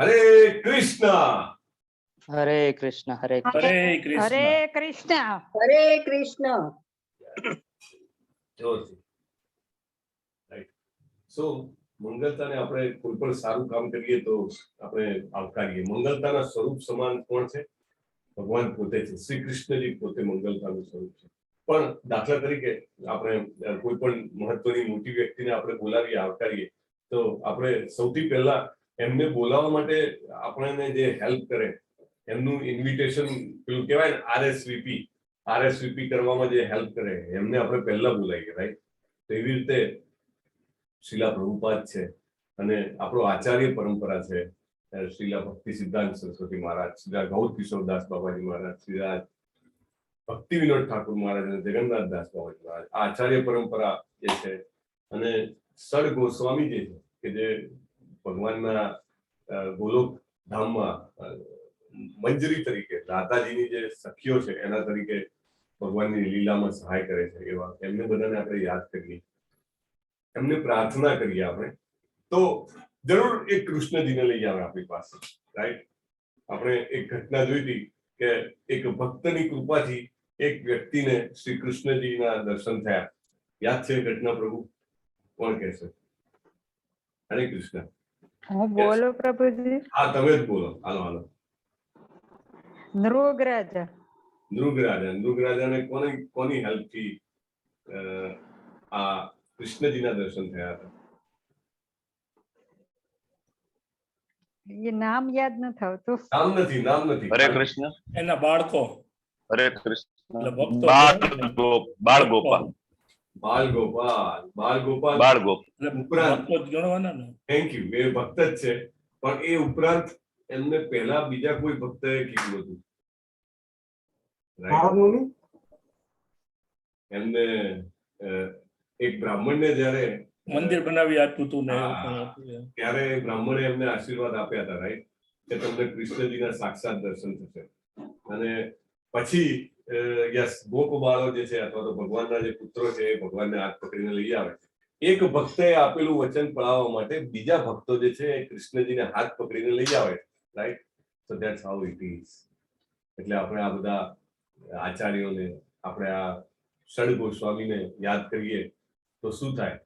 હરે કૃષ્ણ. હરે કૃષ્ણ. હરે કૃષ્ણ. હરે કૃષ્ણ. હરે કૃષ્ણ. હરે કૃષ્ણ. સો મંગલતાને આપણે કોઈ પણ સારું કામ કરીએ તો આપણે આવકારીએ. મંગલતાના સ્વરૂપ સમાન કોણ છે? ભગવાન પોતે છે. શ્રી કૃષ્ણજી પોતે મંગલતાનું સ્વરૂપ છે. પણ દાખલા તરીકે આપણે કોઈ પણ મહત્વની મોટી વ્યક્તિને આપણે બોલાવીએ, આવકારીએ, તો આપણે સૌથી પહેલા એમને બોલાવવા માટે આપણને જે હેલ્પ કરે, એમનું ઇન્વિટેશન પેલું કહેવાય ને આરએસવીપી કરવામાં જે હેલ્પ કરે, એમને આપણે પહેલા બોલાવીએ, રાઈટ? તો એવી રીતે શીલા પ્રભુપાદ છે અને આપણો આચાર્ય પરંપરા છે, શ્રીલા ભક્તિ સિદ્ધાંત સરસ્વતી મહારાજ, શ્રીલા ગૌર કિશોરદાસ બાબાજી મહારાજ, શ્રીલા ભક્તિ વિનોદ ઠાકુર મહારાજ અને જગન્નાથદાસ બાબાજી મહારાજ, આ આચાર્ય પરંપરા જે છે. અને સર ગોસ્વામી જે છે કે જે ભગવાનના ગોલોક ધામમાં મંજરી તરીકે રાધાજીની જે સખીઓ છે એના તરીકે ભગવાનની લીલામાં સહાય કરે છે, એવા એમને બધાને આપણે યાદ કરીએ, એમને પ્રાર્થના કરીએ આપણે, તો જરૂર એક કૃષ્ણજીને લઈ આવે આપણી પાસે, રાઈટ? આપણે એક ઘટના જોઈ હતી કે એક ભક્તની કૃપાથી એક વ્યક્તિને શ્રી કૃષ્ણજીના દર્શન થયા. યાદ છે ઘટના પ્રભુ? કોણ કહેશે? હરે કૃષ્ણ. હું બોલું પ્રભુજી? હા, તમે જ બોલો. હાલો. નૃગરાજા. નૃગરાજાને કોની હેલ્પથી આ કૃષ્ણજીના દર્શન થયા હતા? એ નામ યાદ નથી આવતું. નામ નથી. હરે કૃષ્ણ. એના બાળકો. હરે કૃષ્ણ. એટલે ભક્તો. બાળ ગોપાલ. એટલે ભક્તો જ ગણવાના ને. Thank you. એ ભક્ત જ છે, પણ એ ઉપરાંત એમને પહેલા બીજા કોઈ ભક્તએ કીધું હતું, એમને એક બ્રાહ્મણને જયારે મંદિર બનાવી આપ્યું હતું ને ત્યારે બ્રાહ્મણે એમને આશીર્વાદ આપ્યા હતા, રાઈટ? કે તમને કૃષ્ણજીના સાક્ષાત દર્શન થશે. અને પછી યસ, ગોપ બાળો જે છે અથવા તો ભગવાનના જે પુત્રો છે એ ભગવાનને હાથ પકડીને લઈ આવે. એક ભક્તે આપેલું વચન પળાવવા માટે બીજા ભક્તો જે છે એ કૃષ્ણજીને હાથ પકડીને લઈ આવે, right? So that's how it is. એટલે આપણે આ બધા આચાર્યોને, આપણે આ ષડ ગોસ્વામીને યાદ કરીએ તો શું થાય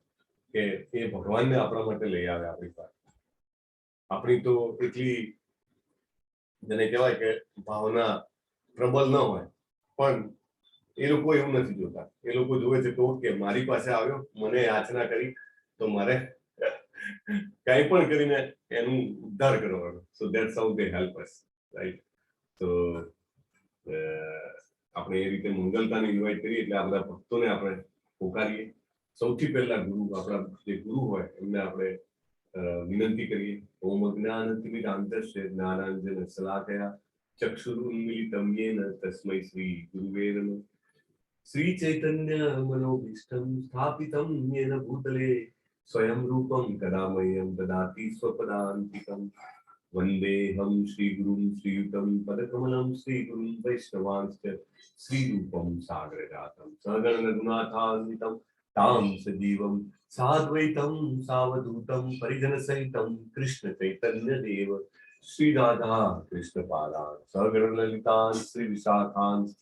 કે એ ભગવાનને આપણા માટે લઈ આવે આપણી પાસે. આપણી તો એટલી જેને કહેવાય કે ભાવના પ્રબળ ન હોય, પણ એ લોકો એવું નથી જોતા. એ લોકો જોવે છે તો કે મારી પાસે આવ્યો, મને યાચના કરી, તો મારે કંઈ પણ કરીને એનું ઉદ્ધાર કરવાનો. સો that's how they help us, right? તો આપણે એ રીતે મંગલતાને ઇન્વાઇટ કરીએ એટલે આ બધા ભક્તોને આપણે પોકારીએ. સૌથી પહેલા આપણા જે ગુરુ હોય એમને આપણે વિનંતી કરીએ. ઓમ અજ્ઞાનતિમિરાંતસ્ય જ્ઞાનાંજન શલાકયા ચક્ષુરુન્મીલિતં યેન તસ્મૈ શ્રી ગુરુવે નમઃ. શ્રી ચૈતન્ય મનોભીષ્ટં સ્થાપિતં યેન ભૂતલે સ્વયં રૂપં કદા મह्यं દદાતિ સ્વપદાન્તિકં. વંદેહમ શ્રી ગુરું શ્રીયુતં પદકમલં શ્રી ગુરું વૈષ્ણવાંશ્ચ શ્રી રૂપં સાગરજાતં સગણ રઘુનાથાન્વિતં તામ સજીવં સાદ્વૈતં સાવધૂતં પરિજન સહિતં કૃષ્ણ ચૈતન્ય દેવ શ્રી રાધા કૃષ્ણ પાદાન સગણ લલિતાન શ્રી વિશાખાંશ્ચ.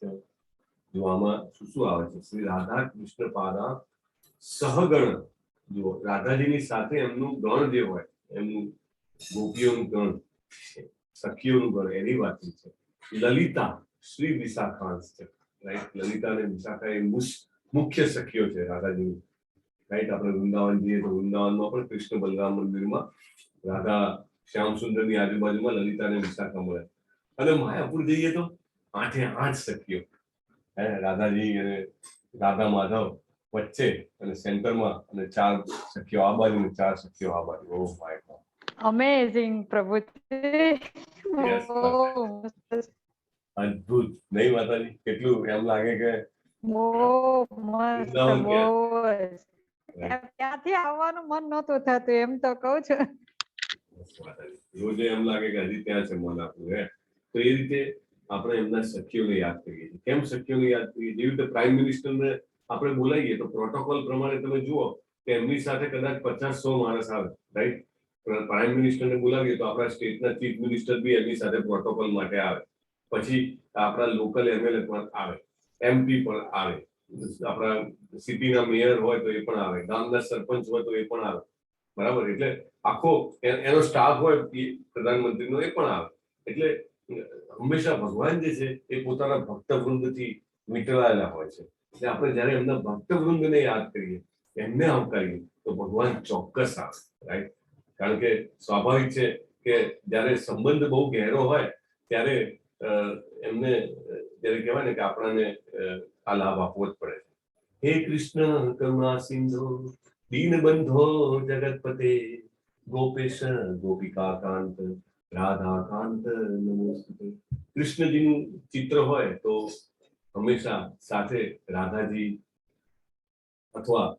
જો આમાં શું આવે છે? શ્રી રાધા કૃષ્ણ પાદાન સહગણ. જો રાધાજીની સાથે એમનું ગણ જે હોય, એમનું ગોપીઓનું ગણ, સખીઓનું ગણ, એની વાત છે. લલિતા શ્રી વિશાખાંશ છે, રાઈટ? લલિતા અને વિશાખા એ મુખ્ય સખીઓ છે રાધાજીની, રાઈટ? આપણે વૃંદાવન જઈએ તો વૃંદાવનમાં પણ કૃષ્ણ બલરામ મંદિરમાં રાધા શ્યામ સુંદરની આજુબાજુમાં લલિતા અને વિશાખા મળે. અને માયાપુર જઈએ તો 8 સખીઓ, રાધાજી અને રાધા માધવ વચ્ચે અને સેન્ટરમાં, અને 4 સખીઓ આ બાજુ અને 4 સખીઓ આ બાજુ. ઓહ માય ગોડ, અમેઝિંગ પ્રભુજી. અદ્ભુત નહીં માતાજી? કેટલું એમ લાગે કે બહુ મસ્ત, બહુ. ત્યાંથી આવવાનું મન નહોતું થતું, એમ તો કહું છું. રોજે એમ લાગે કે હજી ત્યાં છે મન આપણું, હે? તો એ રીતે આપણે એમના સખીઓને યાદ કરીએ છીએ. કેમ સખીઓને યાદ કરીએ? જેવી રીતે પ્રાઇમ મિનિસ્ટરને આપણે બોલાવીએ તો પ્રોટોકોલ પ્રમાણે તમે જુઓ કે એમની સાથે કદાચ 50-100 માણસ આવે, રાઈટ? પ્રાઇમ મિનિસ્ટરને બોલાવીએ તો આપણા સ્ટેટના ચીફ મિનિસ્ટર બી એમની સાથે પ્રોટોકોલ માટે આવે. પછી આપણા લોકલ એમએલએ પણ આવે, એમપી પણ આવે, આપણા સિટીના મેયર હોય તો એ પણ આવે, ગામના સરપંચ હોય તો એ પણ આવે. બરાબર, એટલે આખો એનો સ્ટાફ હોય પ્રધાનમંત્રીનો એ પણ આવે. એટલે હંમેશા ભગવાન જે છે એ પોતાના ભક્તવૃંદથી વીંટળાયેલા હોય છે. એટલે આપણે જયારે એમના ભક્તવૃંદને યાદ કરીએ, એમને આવકારીએ તો ભગવાન ચોક્કસ આવે, રાઈટ? કારણ કે સ્વાભાવિક છે કે જયારે સંબંધ બહુ ગહેરો હોય ત્યારે એમને જયારે કહેવાય ને કે આપણને આ લાભ આપવો જ પડે. હે કૃષ્ણ કરુણા સિંધુ દીનબંધો જગતપતે ગોપેશ ગોપિકા કાંત રાધા કાંત નમોસ્તુતે. કૃષ્ણજીનું ચિત્ર હોય તો હંમેશા સાથે રાધાજી અથવા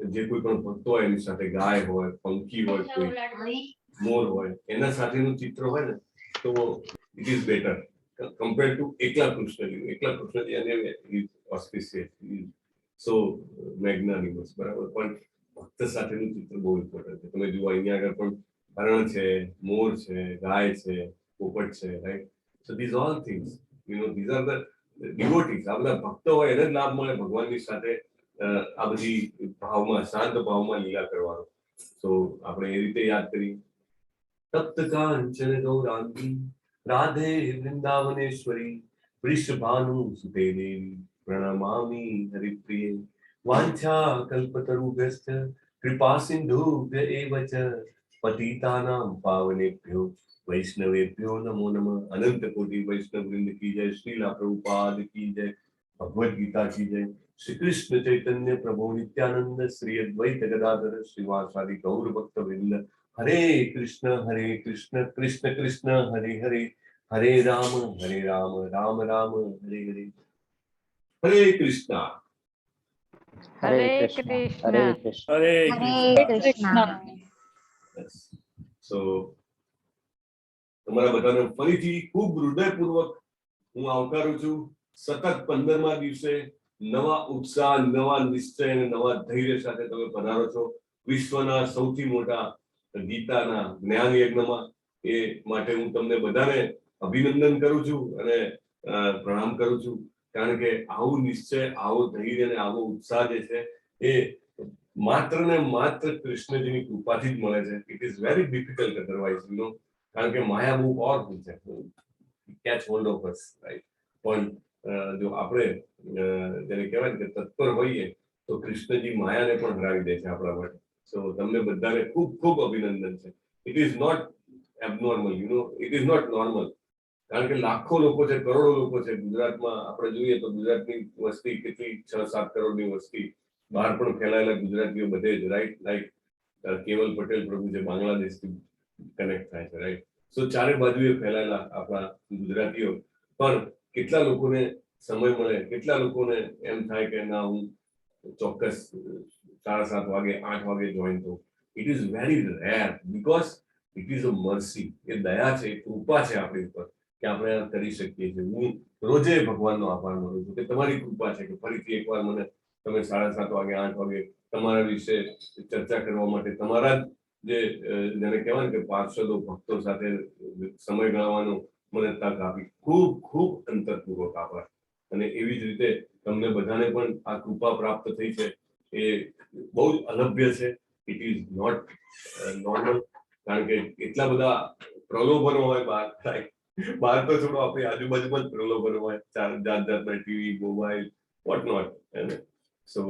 જે કોઈ પણ ભક્તો હોય એની સાથે ગાય હોય, પંખી હોય, કોઈ મોર હોય, એના સાથેનું ચિત્ર હોય ને તો it is better compare to એકલા કૃષ્ણજી. એકલા કૃષ્ણજી અને ઓસ્પિશિયસ સો મેગ્નાનિમસ, બરાબર, પણ ભક્ત સાથેનું ચિત્ર બહુ ઇમ્પોર્ટન્ટ છે. તમે જુઓ અહીંયા આગળ પણ હરણ છે, મોર છે, ગાય છે, પોપટ છે, right? So these all things these are the devotees. આ બધા ભક્તો હોય એને જ લાભ મળે ભગવાનની સાથે આ બધી ભાવમાં, શાંત ભાવમાં લીલા કરવાનો. તો આપણે એ રીતે યાદ કરીએ. તપ્ત કાંચન ગૌરાંગી રાધે વૃંદાવનેશ્વરી વૃષભાનુ સુતે દેવી પ્રણમામિ હરિપ્રિયે વાંછા કલ્પતરુભ્યશ્ચ કૃપા સિંધુભ્ય એવ ચ પતિતાનાં પાવનેભ્યો વૈષ્ણવેભ્યો નમો નમઃ. અનંત કોટી વૈષ્ણવ વૃંદ કી જય. શ્રીલા પ્રભુપાદ કી જય. ભગવદ ગીતા કી જય. શ્રી કૃષ્ણ ચૈતન્ય પ્રભુ નિત્યાનંદ શ્રી અદ્વૈત ગદાધર શ્રીવાસાદિ ગૌર ભક્ત વૃંદ. હરે કૃષ્ણ કૃષ્ણ કૃષ્ણ હરે હરે હરે રામ રામ રામ હરે હરે. હરે કૃષ્ણ. હરે હરે કૃષ્ણ કૃષ્ણ. હરે કૃષ્ણ. હરે કૃષ્ણ. સો તમારા બધાને ફરીથી ખૂબ હૃદયપૂર્વક હું આવકારું છું. સતત 15મા દિવસે નવા ઉત્સાહ, નવા નિશ્ચય અને નવા ધૈર્ય સાથે તમે પધારો છો વિશ્વના સૌથી મોટા ગીતાના જ્ઞાન યજ્ઞમાં. એ માટે હું તમને બધાને અભિનંદન કરું છું અને પ્રણામ કરું છું. કારણ કે આવું નિશ્ચય, આવો ધૈર્ય અને આવો ઉત્સાહ જે છે એ માત્ર ને માત્ર કૃષ્ણજીની કૃપાથી જ મળે છે. It is very difficult otherwise, કારણ કે માયા બહુ પાવરફુલ છે. Catch hold of us, right? પણ જો આપણે જેને કહેવાય ને કે તત્પર હોઈએ તો કૃષ્ણજી માયાને પણ હરાવી દે છે આપણા માટે. સો તમને બધાને ખૂબ ખૂબ અભિનંદન છે. It is not abnormal, it is not normal. કારણ કે લાખો લોકો છે, કરોડો લોકો છે ગુજરાતમાં. આપણે જોઈએ તો ગુજરાતની વસ્તી કેટલી 6-7 કરોડની વસ્તી, બહાર પણ ફેલાયેલા ગુજરાતીઓ બધે જ, રાઈટ? લાઈક કેવલ પટેલ પ્રભુ જે બાંગ્લાદેશથી કનેક્ટ થાય છે, રાઈટ? સો ચારે બાજુએ ફેલાયેલા આપણા ગુજરાતીઓ. પણ કેટલા લોકોને સમય મળે, કેટલા લોકોને એમ થાય કે ના હું ચોક્કસ 7:30 વાગે 8 વાગે જોઈન થઉં. It is very rare because it is a mercy. એ દયા છે, એ કૃપા છે આપણી ઉપર કે આપણે આ કરી શકીએ છીએ. હું રોજે ભગવાનનો આભાર માનું છું કે તમારી કૃપા છે કે ફરીથી એકવાર મને તમે 7:30 વાગે 8 વાગે તમારા વિશે ચર્ચા કરવા માટે, તમારા જે જેને કહેવાય કે પાર્ષદો ભક્તો સાથે સમય ગાળવાનો મને તક આપી. ખૂબ ખૂબ અંતરપૂર્વક આભાર. અને એવી જ રીતે તમને બધાને પણ આ કૃપા પ્રાપ્ત થઈ છે એ બહુ જ અલભ્ય છે. It is not normal. કારણ કે એટલા બધા પ્રલોભનો હોય બહાર. બહાર તો થોડું આપણી આજુબાજુમાં જ પ્રલોભનો હોય, જાત જાતના TV, mobile, what not. So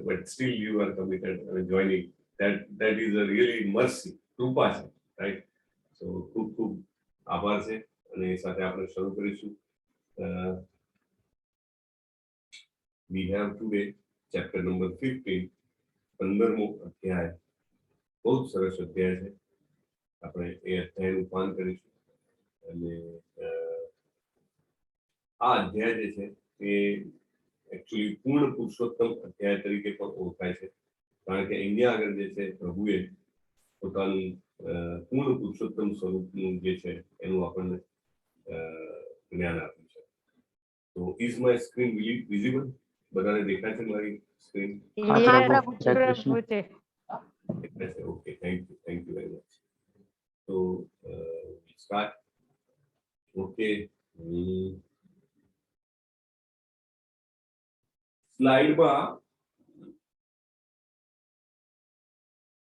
but still you are committed અને joining. that is a really mercy, કૃપા છે, રાઈટ? સો ખૂબ ખૂબ આભાર છે. અને એ સાથે આપણે શરૂ કરીશું. we have today chapter number 15, 15મો અધ્યાય. બહુ જ સરસ અધ્યાય છે. આપણે એ અધ્યાયનું પાન કરીશું. અને આ અધ્યાય જે છે એ એકચ્યુઅલી પૂર્ણ પુરુષોત્તમ અધ્યાય તરીકે પણ ઓળખાય છે. કારણ કે અહીંયા આગળ જે છે પ્રભુએ પોતાનું પૂર્ણ પુરુષોત્તમ સ્વરૂપનું જે છે એનું આપણને જ્ઞાન આપ્યું છે. તો ઇઝ માય સ્ક્રીન વિઝિબલ? બધાને દેખાય છે મારી સ્ક્રીન? હા, પ્રભુ. જય પ્રભુ કૃષ્ણ. છે. Okay, thank you very much. Start. Okay, સ્લાઇડમાં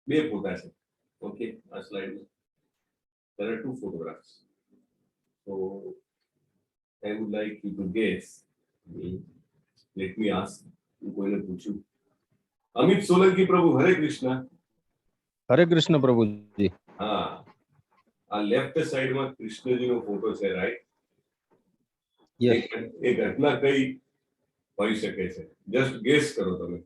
બે ફોટા છે. ઓકે, આ સ્લાઇડમાં there are two photographs. So I would like you to guess. Let me ask. કોઈને પૂછ્યું? અમિત સોલંકી પ્રભુ, હરે કૃષ્ણ. હરે કૃષ્ણ પ્રભુજી. હા, આ લેફ્ટ સાઈડમાં કૃષ્ણજીનો ફોટો છે, રાઈટ? યસ. એ ઘટના કઈ હોઈ શકે છે? જસ્ટ ગેસ કરો તમે.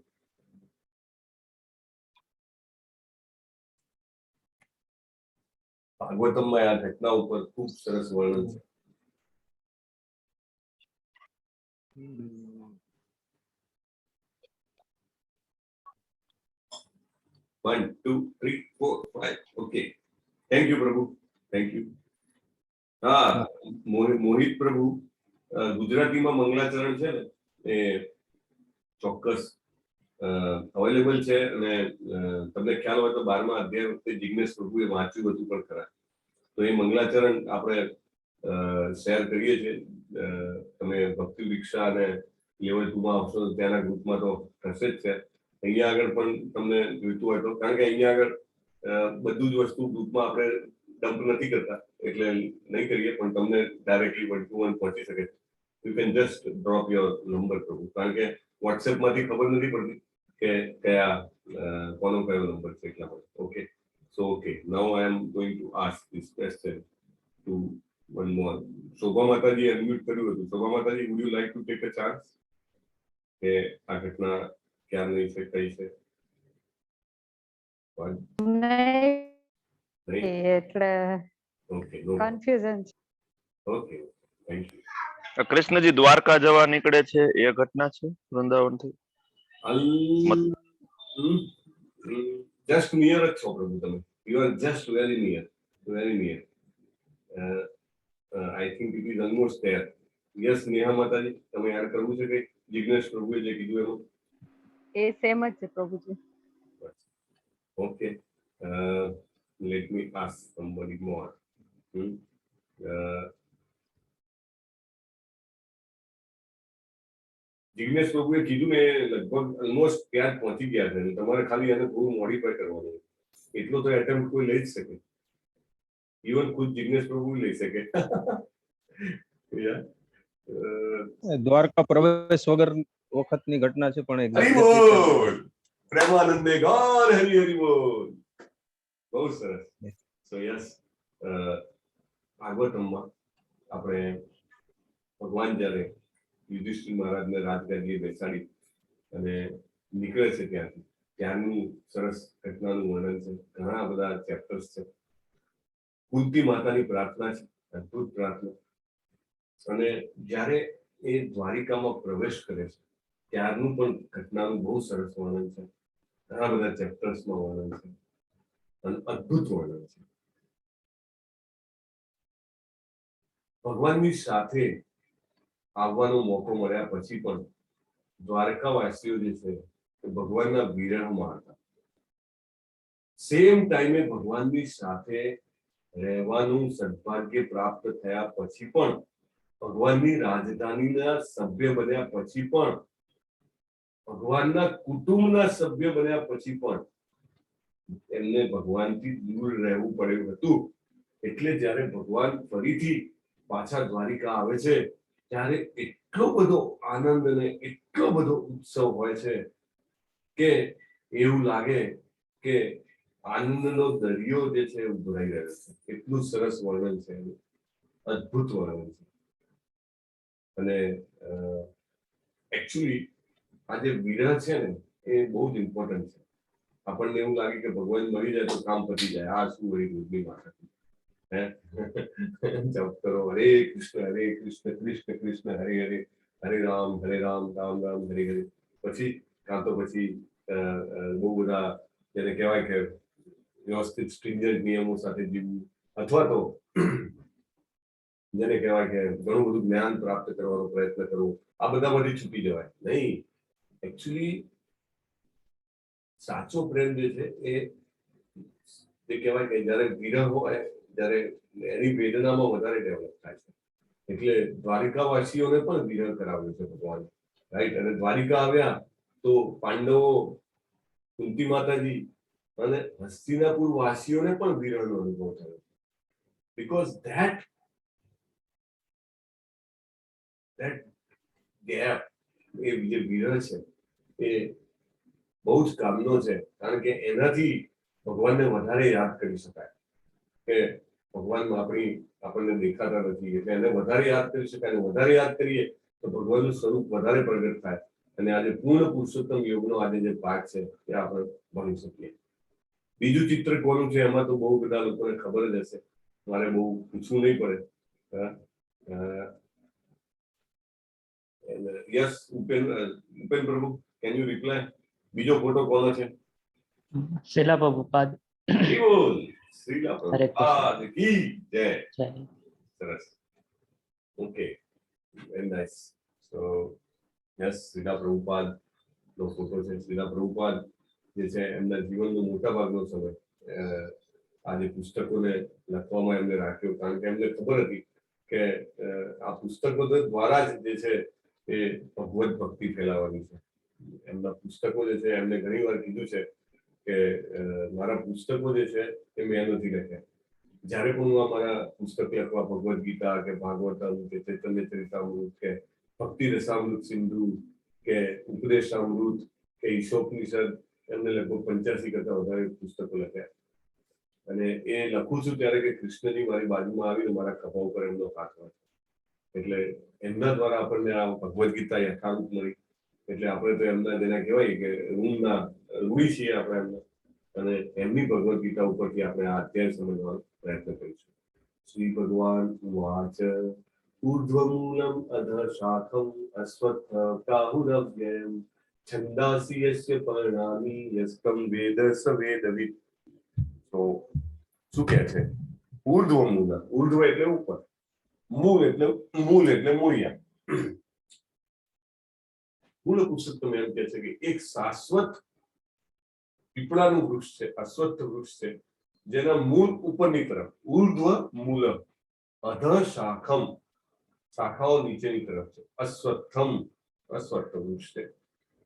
ભાગવતમમાં આ ઘટના ઉપર ખૂબ સરસ વર્ણન છે. 1 2 3 4 5. ઓકે, થેન્ક યુ પ્રભુ, થેન્ક યુ. હા, મોહિત પ્રભુ, ગુજરાતીમાં મંગલાચરણ છે ને એ ચોક્કસ અવેલેબલ છે, અને તમને ખ્યાલ હોય તો 12મા અધ્યાય વખતે જિજ્ઞેશ પ્રભુએ વાંચ્યું હતું પણ ખરા. તો એ મંગલાચરણ આપણે શેર કરીએ છીએ. તમે ભક્તિ દીક્ષા અને લેવલ 2માં આવશો તો ત્યાંના ગ્રુપમાં તો થશે જ છે. અહીંયા આગળ પણ તમને જોઈતું હોય તો, કારણ કે અહીંયા આગળ બધું જ વસ્તુ ગ્રુપમાં આપણે ડમ્પ નથી કરતા એટલે નહીં કરીએ, પણ તમને ડાયરેક્ટલી 1 to 1 પહોંચી શકે. You can just drop your number પ્રભુ, કારણ કે વોટ્સએપમાંથી ખબર નથી પડતી કે કયા કોનો કયો નંબર છે એટલા માટે. Okay, so okay, now I am going to ask this question to one more. Shobha Mataji unmute કર્યું હતું. Shobha Mataji, would you like to take a chance કે આ ઘટના ક્યારની છે, કઈ છે? નહીં, એટલે ઓકે, કન્ફ્યુઝન છે. Okay, thank you. Krishnaji Dwarka જવા નીકળે છે એ ઘટના છે વૃંદાવનથી? જસ્ટ નિયર જ છો પ્રભુ તમે. You are just very near, very near. I think it is almost there. Yes, Neha માતાજી, તમે યાદ કરવું છે કે જિજ્ઞેશ પ્રભુએ જે કીધું એનું? એ સેમ જ છે Prabhuji. Okay, let me ask somebody more. Jignesh પ્રભુએ કીધું ને લગભગ ઓલમોસ્ટ ત્યાં પહોંચી ગયા છે. તમારે ખાલી એને થોડું મોડિફાય કરવાનું. એટલો તો એટેમ્પ્ટ કોઈ લઈ જ શકે. ઇવન ખુદ જિજ્ઞેશ પ્રભુ લઈ શકે. દ્વારકા પ્રવેશ વગર વખતની ઘટના છે, પણ હરિ બોલ, પ્રેમાનંદે ગાન, હરિ હરિ બોલ. બહુ સરસ. સો યસ, ભાગવતમમાં આપણે ભગવાન જ્યારે યુધિષ્ઠિર મહારાજને રાજગાદીએ બેસાડી અને નીકળે છે ત્યાંથી, ત્યાંનું સરસ ઘટનાનું વર્ણન છે. ઘણા બધા ચેપ્ટર્સ છે. કુંતી માતાની પ્રાર્થના છે, અદ્ભુત પ્રાર્થના. અને જ્યારે એ દ્વારિકામાં પ્રવેશ કરે છે ત્યારનું પણ ઘટનાનું બહુ સરસ વર્ણન છે. ઘણા બધા ચેપ્ટર્સમાં વર્ણન છે અને અદ્ભુત વર્ણન છે. ભગવાનની સાથે આવવાનો મોકો મળ્યા પછી પણ દ્વારકાવાસીઓ જે છે એ ભગવાનના વિરહમાં હતા. સેમ ટાઈમે ભગવાનની સાથે રહેવાનું સદભાગ્ય પ્રાપ્ત થયા પછી પણ, ભગવાનની રાજધાનીના સભ્ય બન્યા પછી પણ, ભગવાનના કુટુંબના સભ્ય બન્યા પછી પણ એમને ભગવાનથી દૂર રહેવું પડ્યું હતું. એટલે જ્યારે ભગવાન ફરીથી પાછા દ્વારિકા આવે છે ત્યારે એટલો બધો આનંદ અને એટલો બધો ઉત્સવ હોય છે કે એવું લાગે કે આનંદનો દરિયો જે છે એ ઉભરાઈ રહ્યો છે. એટલું સરસ વર્ણન છે, અદ્ભુત વર્ણન છે. અને એકચ્યુઅલી આ જે વિરહ છે ને એ બહુ જ ઇમ્પોર્ટન્ટ છે. આપણને એવું લાગે કે ભગવાન મળી જાય તો કામ પતી જાય. આ શું વળી દૂધની માથાથી જપ કરો, હરે કૃષ્ણ કૃષ્ણ કૃષ્ણ હરે હરે, હરે રામ રામ રામ હરે હરે. પછી કાં તો પછી બહુ બધા જેને કહેવાય કે વ્યવસ્થિત સ્ટ્રિંજન્ટ નિયમો સાથે જીવવું, અથવા તો જેને કહેવાય કે ઘણું બધું જ્ઞાન પ્રાપ્ત કરવાનો પ્રયત્ન કરવો, આ બધામાંથી છૂટી જવાય નહીં. એકચ્યુઅલી સાચો પ્રેમ જે છે એ કહેવાય કે જ્યારે વિરહ હોય, જ્યારે એની વેદનામાં વધારે ડેવલપ થાય છે. એટલે દ્વારિકાવાસીઓને પણ વિરહ કરાવ્યું છે ભગવાન, રાઈટ. અને દ્વારિકા આવ્યા તો પાંડવો, કુંતી માતાજી અને હસ્તિનાપુર વાસીઓને પણ વિરહનો અનુભવ થયો. બીકોઝ ધેટ ગેપ, એ જે વિરહ છે એ બહુ જ કામનો છે. કારણ કે એનાથી ભગવાનને વધારે યાદ કરી શકાય. કે ભગવાનમાં આપણને દેખાતા નથી એટલે એને વધારે યાદ કરી શકાય. અને વધારે યાદ કરીએ તો ભગવાનનું સ્વરૂપ વધારે પ્રગટ થાય. અને આજે પૂર્ણ પુરુષોત્તમ યોગનો આજે જે પાઠ છે એ આપણે ભણી શકીએ. બીજું ચિત્ર કોનું છે એમાં તો બહુ બધા લોકોને ખબર જ હશે, મારે બહુ પૂછવું નહીં પડે. યસ, ઉપેન પ્રભુ, કેન યુ રિપ્લાય? બીજો ફોટો કોનો છે? શિલા પ્રભુપાદ. શ્રીલા હરે પ્રભુપાદ કી જય. જય. સરસ. Okay, very nice. So yes, Srila Prabhupada નો ફોટો છે. શ્રીલા પ્રભુપાદ જે છે એમના જીવનનો મોટા ભાગનો સમય આજે પુસ્તકોને લખવામાં એમને રાખ્યો. કારણ કે એમને ખબર હતી કે આ પુસ્તકો દ્વારા જ જે છે એ ભગવત ભક્તિ ફેલાવાની છે. એમના પુસ્તકો જે છે એમને ઘણી વાર કીધું છે કે મારા પુસ્તકો જે છે એ મેં નથી લખ્યા. જ્યારે પણ હું આ મારા પુસ્તક લખવા, ભગવદ્ ગીતા કે ભાગવતમ કે ચૈતન્ય ચરિતામૃત કે ભક્તિ રસામૃત સિંધુ કે ઉપદેશામૃત કે ઈશોપનિષદ, એમને લગભગ 85 કરતા વધારે પુસ્તકો લખ્યા. અને એ લખું છું ત્યારે કે કૃષ્ણજી મારી બાજુમાં આવીને મારા ખભા ઉપર એમનો હાથ હોય. એટલે એમના દ્વારા આપણને આ ભગવદ્ ગીતા યથારૂપ મળી. એટલે આપણે તો એમના જેના કહેવાય કે ઋણી છીએ આપણે એમના. અને એમની ભગવદ્ ગીતા ઉપરથી આપણે આ અધ્યાય સમજવાનો પ્રયત્ન કરીશું. શ્રી ભગવાન ઉવાચ ઊર્ધ્વમૂલમ અધઃ શાખમ અશ્વત્થ પ્રાહુરવ્યયમ છંદાસી યસ્ય પર્ણાની યસ્તમ વેદ સ વેદવિદ. તો શું કહે છે? ઊર્ધ્વમૂલ, ઊર્ધ્વ એટલે ઉપર, મૂળ એટલે મૂળિયા. મૂળ પુરુષોત્તમ એમ કહે છે કે એક શાશ્વત પીપળાનું વૃક્ષ છે, અશ્વત્થ વૃક્ષ છે, જેના મૂળ ઉપરની તરફ, ઊર્ધ્વ મૂલ, અધઃ શાખમ, શાખાઓ નીચેની તરફ છે, અશ્વત્થમ, અશ્વત્થ વૃક્ષ છે,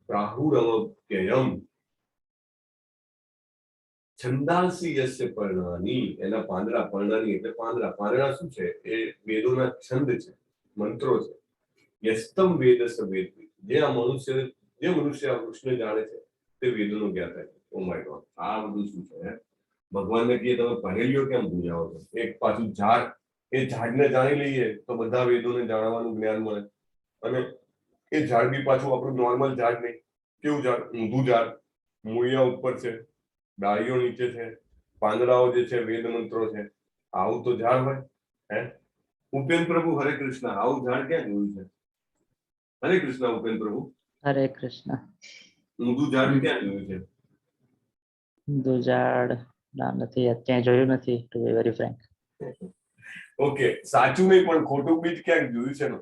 પ્રાહુરવ્યયમ, છંદાંસી યસ્ય પર્ણાની, એના પાંદડા, પર્ણાની એટલે પાંદડા. પાંદડા શું છે? એ વેદોના છંદ છે, મંત્રો છે. યસ્તમ વેદ સ વેદ, જે મનુષ્ય આ વૃક્ષને જાણે છે તે વેદોનો જ્ઞાતા છે. ઓ માય ગોડ, આ બધું શું છે? ભગવાનને કહીએ તમે પહેલીઓ કેમ પૂજાવો છો? એક પાછું ઝાડ, એ ઝાડને જાણી લઈએ તો બધા વેદોને જાણવાનું જ્ઞાન મળે. અને એ ઝાડ બી પાછું આપણું નોર્મલ ઝાડ નહીં. કેવું ઝાડ? ઊંધું ઝાડ, મૂળિયા ઉપર છે, ડાળીઓ નીચે છે, પાંદડાઓ જે છે વેદ મંત્રો છે. આવું તો ઝાડ હોય? હે ઉપેન પ્રભુ, હરે કૃષ્ણ. આવું ઝાડ ક્યાં જોયું છે? હરે કૃષ્ણ ઉપેન પ્રભુ. હરે કૃષ્ણ. ઊંધું ઝાડ ક્યાં જોયું છે? દુજાડ ના, નથી, અત્યારે જોયું નથી, to be very frank. Okay, સાચું નહીં પણ ખોટું બીજ ક્યાંક જોયું છે ને?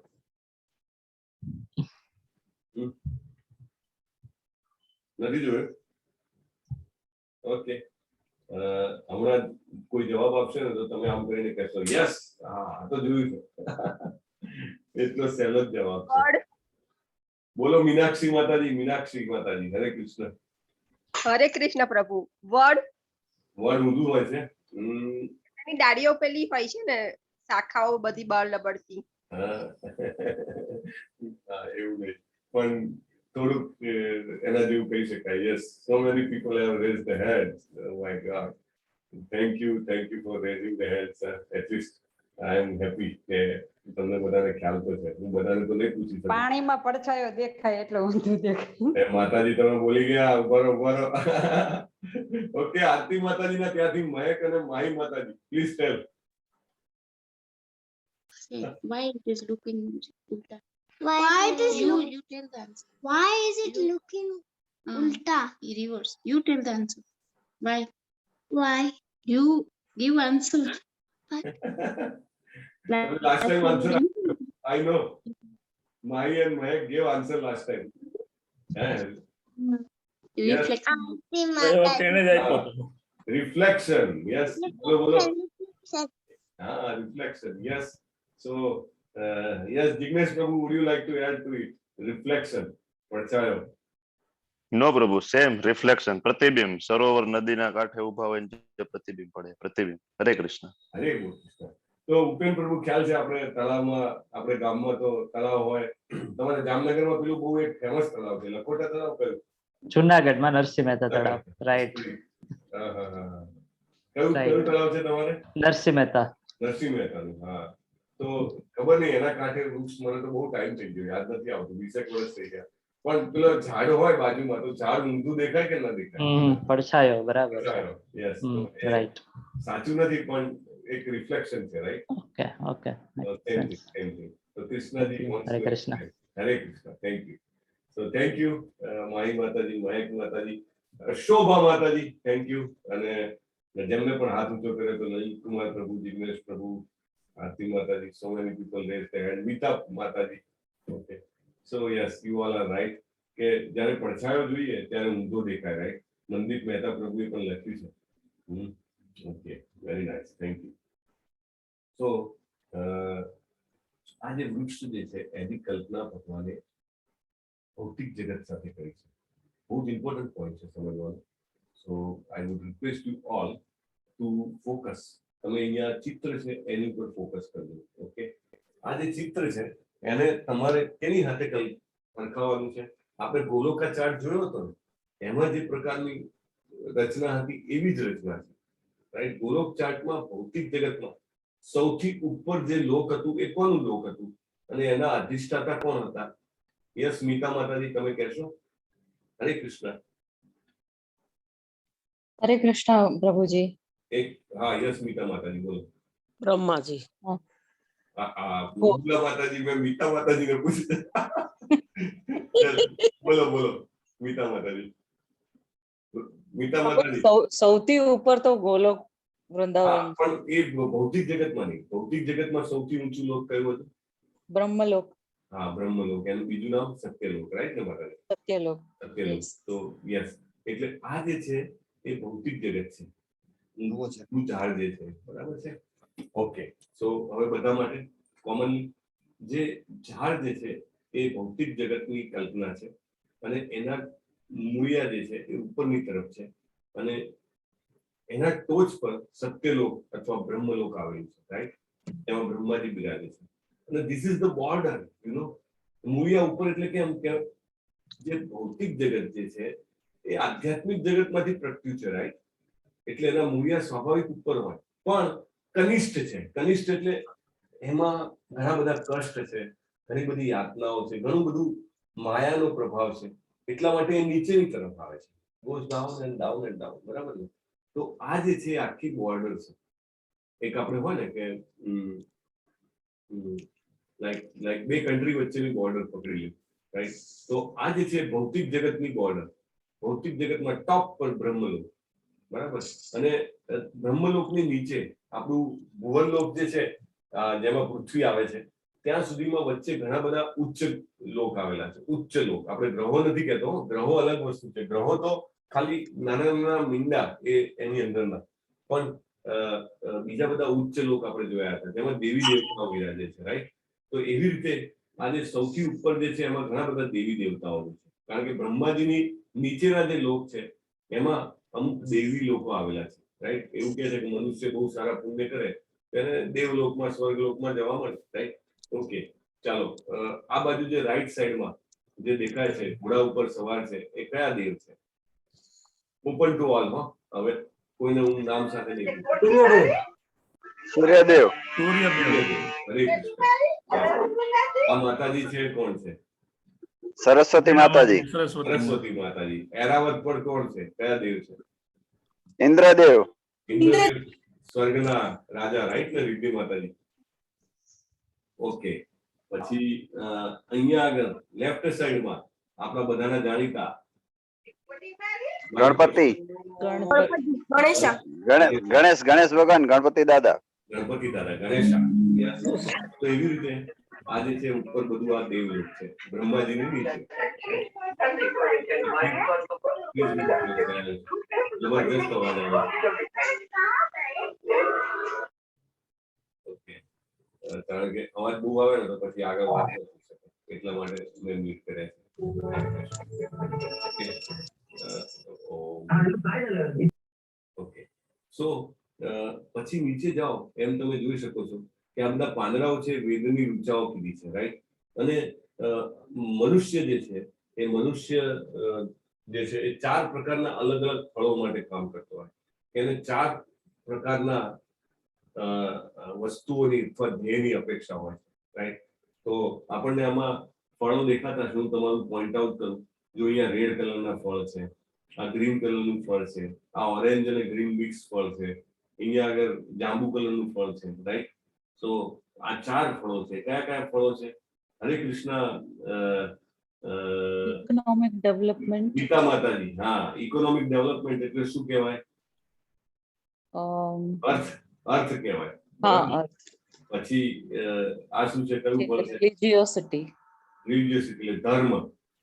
નથી જોયું? ઓકે, હમણાં કોઈ જવાબ આપશે ને તો તમે આમ કરીને કહેશો યસ, હા તો જોયું છે. એટલો સહેલો જ જવાબ છે. બોલો મીનાક્ષી માતાજી, મીનાક્ષી માતાજી, હરે કૃષ્ણ. હરે કૃષ્ણ પ્રભુ. વડ ઊંધું હોય છે. એની ડાળીઓ પેલી હોય છે ને, શાખાઓ બધી બળ લબડતી. એવું નહીં, પણ થોડુંક એના જેવું કહી શકાય. Yes, so many people have raise the heads. Oh my God, thank you for raising the heads. At least I am happy કે તમને બધાને ખ્યાલ તો છે. હું બધાને તો નહીં પૂછી શકું. પાણીમાં પડછાયો દેખાય એટલે ઊંધું દેખાય. માતાજી તમે બોલી ગયા. ઉભારો. ઓકે, આરતી માતાજીના ત્યાંથી મહેક અને માહી માતાજી, please tell. Why it is looking ulta? Why it is You tell the answer. Why is it looking ulta? Reverse. You tell the answer. Why? Why? You give answer. Last time answer, I know. Mahi and Mahek gave answer last time. Reflection. Auntie Mata. Reflection. Yes. બોલો. reflection. Yes. So, yes, Jignesh Prabhu, would you like to add to it? Reflection. પડછાયો. નો પ્રભુ, same reflection, પ્રતિબિંબ. સરોવર નદીના કાંઠે ઉભા હોય ને જે પ્રતિબિંબ પડે, પ્રતિબિંબ. હરે કૃષ્ણ. હરે કૃષ્ણ. તો ઉપેન પ્રભુ, ખ્યાલ છે આપણે તળાવમાં, આપણે ગામમાં તો તળાવ હોય. તમારે જામનગરમાં પેલું બહુ એક ફેમસ તળાવ છે, લખોટા તળાવ કયું? જુનાગઢમાં નરસિંહ મહેતા તળાવ, રાઈટ. હા, હા, હા. કયું તળાવ છે તમારે? નરસિંહ મહેતા. નરસિંહ મહેતાનું. હા. તો ખબર નહીં, એના કાંઠે વૃક્ષ, મને તો બહુ ટાઈમ થઈ ગયો, યાદ નથી આવતું, 20 વર્ષ થઈ ગયા. પણ પેલો ઝાડ હોય બાજુમાં, તો ઝાડ ઊંધું દેખાય કે ના દેખાય? પડછાયો, બરાબર છે. યસ. રાઈટ. સાચું નથી, પણ એક રિફ્લેક્શન છે, right? Okay, okay. Same thing. તો Krishnaji, Hare Krishna. Hare Krishna. Thank you. So thank you Mahi Mataji, Mahek માતાજી, શોભા માતાજી, થેન્ક યુ. અને જેમને પણ હાથ ઊંચો કર્યો તો લલિત કુમાર પ્રભુ, જિગ્નેશ પ્રભુ, આરતી માતાજી, so many people raised their hand. Meeta માતાજી. Okay. So yes, you all are right કે જ્યારે પડછાયો જોઈએ ત્યારે ઊંધો દેખાય, રાઈટ? મનદીપ મહેતા પ્રભુએ પણ લખ્યું છે. Okay, very nice, thank you. So આ જે વૃક્ષ જે છે એની કલ્પના ભગવાને ભૌતિક જગત સાથે કરી છે. બહુ જ ઇમ્પોર્ટન્ટ પોઈન્ટ છે સમજવાનું. So I would request you all to focus. તમે અહીંયા ચિત્ર છે એની ઉપર ફોકસ કરજો. ઓકે, આ જે ચિત્ર છે એને તમારે કેની સાથે સરખાવવાનું છે? આપણે ગોલોકા ચાર્ટ જોયો હતો ને, એમાં જે પ્રકારની રચના હતી એવી જ રચના છે, રાઈટ? ગોલોક ચાર્ટમાં ભૌતિક જગતમાં સૌથી ઉપર જે લોક હતું એ કોનું લોક હતું અને એના અધિષ્ઠાતા કોણ હતા? યસ, મીતા માતાજી, તમે કહેશો? હરે કૃષ્ણ. હરે કૃષ્ણ પ્રભુજી. હા, યસ, મીતા માતાજી, બોલો. બ્રહ્માજી. ઉજ્જવલા માતાજી, મેં મીતા માતાજીને પૂછ્યું. બોલો બોલો, મીતા માતાજી. મીતા માતાજી સૌથી ઉપર તો ગોલોક વૃંદાવન. પણ એ ભૌતિક જગતમાં નહીં. ભૌતિક જગતમાં સૌથી ઊંચું લોક કયું હતું? બ્રહ્મલોક. હા, બ્રહ્મલોક. એનું બીજું નામ સત્યલોક, રાઈટ ને માતાજી? સત્યલોક. સત્યલોક. તો યસ, એટલે આ જે છે એ ભૌતિક જગત છે. ઊંધું ઝાડ જે છે, બરાબર છે? ઓકે. સો હવે બધા માટે કોમનલી જે ઝાડ જે છે એ ભૌતિક જગતની કલ્પના છે અને એના મૂળિયા જે છે એ ઉપરની તરફ છે અને એના ટોચ પર સત્યલોક અથવા બ્રહ્મલોક આવેલું છે, રાઈટ? એમાં બ્રહ્માજી બિરાજે છે અને this is the border, you know. મૂળિયા ઉપર એટલે કેમ કે જે ભૌતિક જગત જે છે એ આધ્યાત્મિક જગતમાંથી પ્રગટ્યું છે, રાઈટ? એટલે એના મૂળિયા સ્વાભાવિક ઉપર હોય પણ કનિષ્ઠ છે. કનિષ્ઠ એટલે એમાં ઘણા બધા કષ્ટ છે, ઘણી બધી યાતનાઓ છે, ઘણું બધું માયાનો પ્રભાવ છે. એટલા માટે એ નીચેની તરફ આવે છે, goes down and down and down, બરાબર ને? તો આ જે છે આખી બોર્ડર છે. એક આપણે હોય ને કે લાઈક બે કન્ટ્રી વચ્ચેની બોર્ડર પકડી લે, રાઈટ? તો આ જે છે ભૌતિક જગતની બોર્ડર. ભૌતિક જગતમાં ટોપ પર બ્રહ્મલોક, બરાબર? અને બ્રહ્મલોકની નીચે આપણું ભુવનલોક જે છે, જેમાં પૃથ્વી આવે છે, ત્યાં સુધીમાં વચ્ચે ઘણા બધા ઉચ્ચ લોક આવેલા છે. ઉચ્ચ લોક, આપણે ગ્રહો નથી કહેતો, ગ્રહો અલગ વસ્તુ છે. ગ્રહો તો ખાલી નાના નાના મીંડા એ એની અંદરના, પણ બીજા બધા ઉચ્ચ લોક આપણે જોયા હતા જેમાં દેવી દેવતાઓ બિરાજે છે, રાઈટ? તો એવી રીતે આજે સૌથી ઉપર જે છે એમાં ઘણા બધા દેવી દેવતાઓ છે, કારણ કે બ્રહ્માજીની નીચેના જે લોક છે એમાં અમુક દેવી લોકો આવેલા છે, રાઈટ? એવું કહે છે કે મનુષ્ય બહુ સારા પુણ્ય કરે તેને દેવલોકમાં, સ્વર્ગલોકમાં જવા મળે, રાઈટ? ઓકે, ચાલો. આ બાજુ જે રાઈટ સાઈડમાં જે દેખાય છે ઘોડા ઉપર સવાર છે એ કયા દેવ છે? Open to all. હવે કોઈને હું નામ સાથે નહીં પૂછું. સૂર્યદેવ. સૂર્યદેવ. હરે કૃષ્ણ. આ માતાજી છે કોણ છે? સરસ્વતી માતાજી. સરસ્વતી માતાજી. એરાવત પર કોણ છે? કયા દેવ છે? ઇન્દ્રદેવ. ઇન્દ્રદેવ સ્વર્ગના રાજા, રાઈટ ને? રિદ્ધિ માતાજી. ઓકે. પછી અહીંયા આગળ લેફ્ટ સાઈડમાં આપણા બધાના જાણીતા ગણપતિ. ગણેશ ભગવાન, ગણપતિ દાદા. ગણપતિ દાદા, ગણેશા. તો એવી રીતે આ જે છે ઉપર બધું આ દેવલોક છે, બ્રહ્માજીની નીચે. જબરદસ્ત અવાજ આવે. કારણ કે અવાજ બહુ આવે ને તો પછી આગળ વાત નથી થઈ શકે, એટલા માટે મેં મ્યુટ કર્યા છે. ઓકે, સો પછી નીચે જાઓ એમ તમે જોઈ શકો છો કે આ બધા પાંદડાઓ છે વેદની ઋચાઓ કીધી છે, રાઈટ. અને મનુષ્ય જે છે એ મનુષ્ય જે છે એ 4 પ્રકારના અલગ અલગ ફળો માટે કામ કરતો હોય, એને 4 પ્રકારના વસ્તુઓની અથવા ધ્યેયની અપેક્ષા હોય છે, રાઈટ. તો આપણને આમાં ફળો દેખાતા છે, હું તમારું પોઈન્ટ આઉટ કરું. જો અહીંયા રેડ કલરના ફળ છે, આ ગ્રીન કલરનું ફળ છે, આ ઓરેન્જ અને ગ્રીન મિક્સ ફળ છે, અહીંયા આગળ જાંબુ કલરનું ફળ છે, રાઈટ. તો આ 4 ફળો છે. કયા કયા ફળો છે? હરે કૃષ્ણ. ઇકોનોમિક ડેવલપમેન્ટ, ગીતા માતાજી. હા, ઇકોનોમિક ડેવલપમેન્ટ એટલે શું કહેવાય? અર્થ કહેવાય. હા, પછી આ શું છે? કયું ફળ છે? રિલિજિયોસિટી, રિલિજિયસિટી એટલે ધર્મ.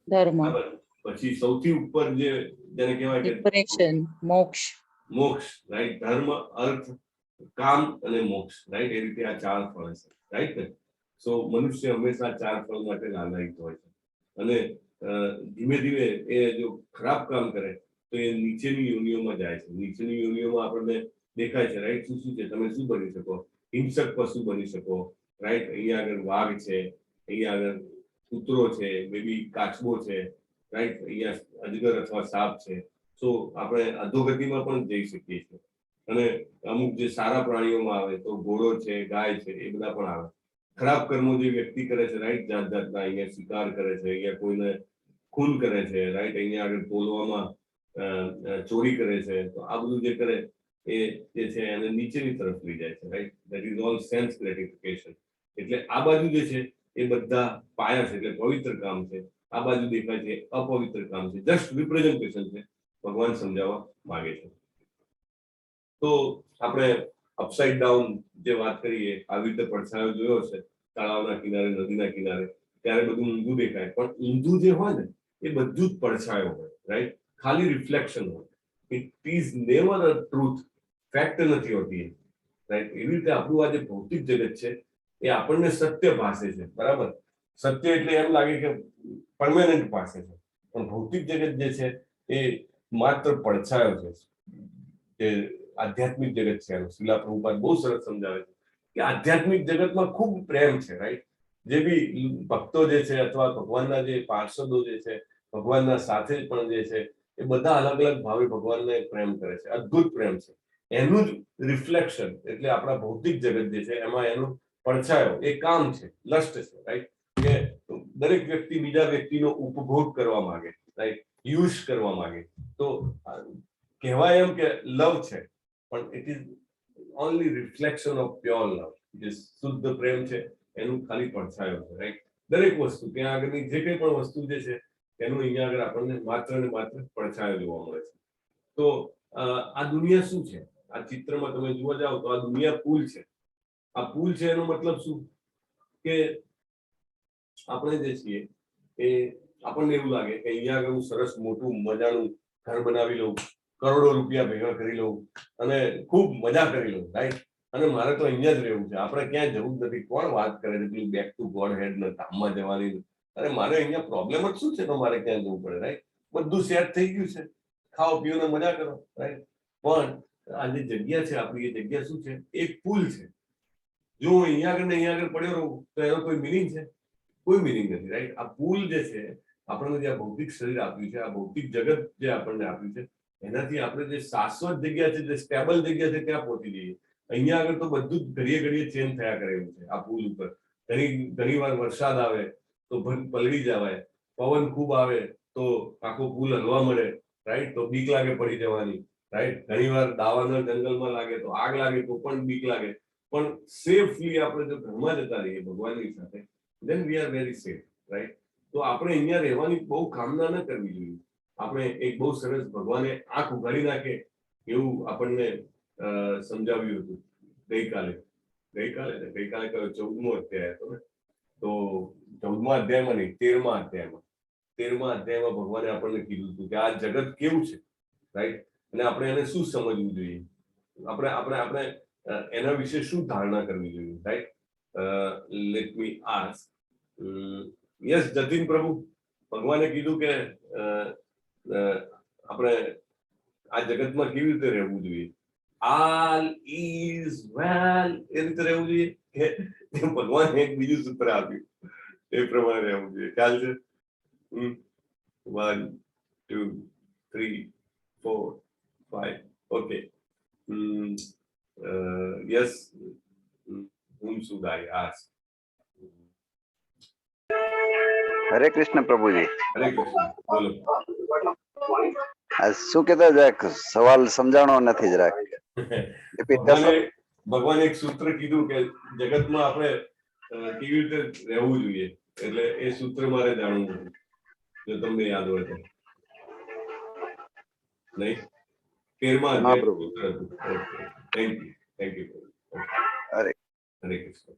ધર્મ, બરાબર. પછી સૌથી ઉપર જેને કહેવાય કે લિબરેશન, મોક્ષ. મોક્ષ, રાઈટ. ધર્મ, અર્થ, કામ અને મોક્ષ, રાઈટ. એ રીતે આ 4 ફળ છે, રાઈટ ને. સો મનુષ્ય હંમેશા 4 ફળ માટે લાલાયિત હોય છે. અને ધીમે ધીમે એ જો ખરાબ કામ કરે તો એ નીચેની યોનિઓમાં જાય છે. નીચેની યોનિઓમાં આપણને દેખાય છે, રાઈટ. શું શું છે? તમે શું બની શકો? હિંસક પશુ બની શકો, રાઈટ. અહીંયા આગળ વાઘ છે, અહીંયા આગળ કૂતરો છે, બેબી કાચબો છે, રાઈટ. અહીંયા અજગર અથવા સાપ છે. સો આપણે અધોગતિમાં પણ જઈ શકીએ છીએ. અને અમુક જે સારા પ્રાણીઓમાં આવે તો ઘોડો છે, ગાય છે, એ બધા પણ આવે. ખરાબ કર્મો જે વ્યક્તિ કરે છે, રાઈટ, જાત જાતના, અહીંયા શિકાર કરે છે, અહીંયા કોઈને ખૂન કરે છે, રાઈટ, અહીંયા આગળ તોલવામાં ચોરી કરે છે, તો આ બધું જે કરે એ જે છે એને નીચેની તરફ લઈ જાય છે, right. That is all sense gratification. એટલે આ બાજુ જે છે એ બધા પાયા છે, એટલે પવિત્ર કામ છે. આ બાજુ દેખાય છે અપવિત્ર કામ છે, જસ્ટ રિપ્રેઝન્ટેશન છે, ભગવાન સમજાવવા માંગે છે. તો આપણે અપસાઇડ ડાઉન જે વાત કરીએ, આવી રીતે પડછાયો જોયો છે તળાવના કિનારે, નદીના કિનારે, ત્યારે બધું ઊંધું દેખાય, પણ ઊંધું જે હોય ને એ બધું જ પડછાયો હોય, રાઈટ. ખાલી રિફ્લેક્શન હોય. It is never a truth. Fact નથી હોતી, રાઈટ. એવી રીતે આપણું આ જે ભૌતિક જગત છે એ આપણને સત્ય ભાસે છે, બરાબર. સત્ય એટલે એમ લાગે કે પરમેનન્ટ પાસે છે, પણ ભૌતિક જગત જે છે એ માત્ર પડછાયો છે. કે આધ્યાત્મિક જગત છે, શીલા પ્રભુપાદ બહુ સરસ સમજાવે છે કે આધ્યાત્મિક જગતમાં ખૂબ પ્રેમ છે, રાઈટ. જે બી ભક્તો જે છે અથવા ભગવાનના જે પાર્ષદો જે છે, ભગવાનના સાથે પણ જે છે, એ બધા અલગ અલગ ભાવે ભગવાનને પ્રેમ કરે છે. અદ્ભુત પ્રેમ છે. એનું જ રિફ્લેક્શન એટલે આપણા ભૌતિક જગત જે છે એમાં એનું પડછાયો એ કામ છે, લસ્ટ છે, રાઈટ. કે દરેક વ્યક્તિ બીજા વ્યક્તિનો ઉપભોગ કરવા માંગે, રાઈટ, યુઝ કરવા માંગે. તો કહેવાય એમ કે લવ છે, પણ it is only reflection of pure love. જે શુદ્ધ પ્રેમ છે એનું ખાલી પડછાયો છે, રાઈટ. દરેક વસ્તુ ત્યાં આગળની જે કંઈ પણ વસ્તુ જે છે એનું અહીંયા આગળ આપણને માત્ર ને માત્ર પડછાયો જોવા મળે છે. તો આ દુનિયા શું છે? આ ચિત્રમાં તમે જોવા જાઓ તો આ દુનિયા પુલ છે. આ પુલ છે એનો મતલબ શું? કે આપણે જે છીએ એ આપણને એવું લાગે કે અહીંયા આગળ હું સરસ મોટું મજાનું ઘર બનાવી લઉં, કરોડો રૂપિયા ભેગા કરી લઉં અને ખૂબ મજા કરી લઉં, રાઈટ. અને મારે તો અહીંયા જ રહેવું છે, આપણે ક્યાંય જવું જ નથી. કોણ વાત કરે છે પેલું બેક ટુ ગોડ હેડ ને ધામમાં જવાની? અરે મારે અહીંયા પ્રોબ્લેમ જ શું છે તો મારે ક્યાં જવું પડે, રાઈટ. બધું સેટ થઈ ગયું છે, ખાઓ પીઓ ને મજા કરો, રાઈટ. પણ આ જે જગ્યા છે આપણી, એ જગ્યા શું છે? એક પુલ છે. જો હું અહીંયા આગળ ને અહીંયા આગળ પડ્યો રહું તો એનો કોઈ મિનિંગ છે? કોઈ મિનિંગ નથી, રાઈટ. આ પુલ જે છે આપણને જે ભૌતિક શરીર આપ્યું છે, આ ભૌતિક જગત જે આપણને આપ્યું છે, એનાથી આપણે જે શાશ્વત જગ્યા છે, જે સ્ટેબલ જગ્યા છે, ત્યાં પહોંચી જઈએ. અહીંયા આગળ તો બધું જ ઘડીએ ઘડીએ ચેન્જ થયા કરે એવું છે. આ પુલ ઉપર ઘણી વાર વરસાદ આવે તો પલળી જવાય, પવન ખૂબ આવે તો આખો પુલ હલવા મળે, રાઈટ. તો બીક લાગે પડી જવાની, રાઈટ. ઘણી વાર દાવાનળ જંગલમાં લાગે તો આગ લાગે તો પણ બીક લાગે. પણ સેફલી આપણે જો ઘરમાં જતા રહીએ ભગવાનની સાથે, then we are very safe, right. તો આપણે અહીંયા રહેવાની બહુ કામના ન કરવી જોઈએ. આપણે એક બહુ સરસ ભગવાને આંખ ઉઘાડી નાખે એવું આપણને સમજાવ્યું હતું ગઈકાલે કયો 14મો અધ્યાય હતો ને? તો 14મા અધ્યાયમાં નહીં, 13મા અધ્યાયમાં ભગવાને આપણને કીધું હતું કે આ જગત કેવું છે, રાઈટ. અને આપણે એને શું સમજવું જોઈએ, આપણે એના વિશે શું ધારણા કરવી જોઈએ, right. Let me ask yes Jatin Prabhu, ભગવાને કીધું કે આપણે આ જગતમાં કેવી રીતે રહેવું જોઈએ? all is well એ રીતે રહેવું જોઈએ કે ભગવાને એક બીજું સૂત્ર આપ્યું એ પ્રમાણે રહેવું જોઈએ? ખ્યાલ છે? 1 2 3 4 5 okay. Yes, whom should I ask? હરે કૃષ્ણ પ્રભુજી. હરે કૃષ્ણ, બોલો. આ શું કહેતા જરાક સવાલ સમજાણો નથી જરાક. ભગવાને એક સૂત્ર કીધું કે જગતમાં આપણે કેવી રીતે રહેવું જોઈએ, એટલે એ સૂત્ર મારે જાણવું હતું, જો તમને યાદ હોય તો. નહીં? 13મા અધ્યાયનું સૂત્ર હતું. Thank you. Hare Krishna.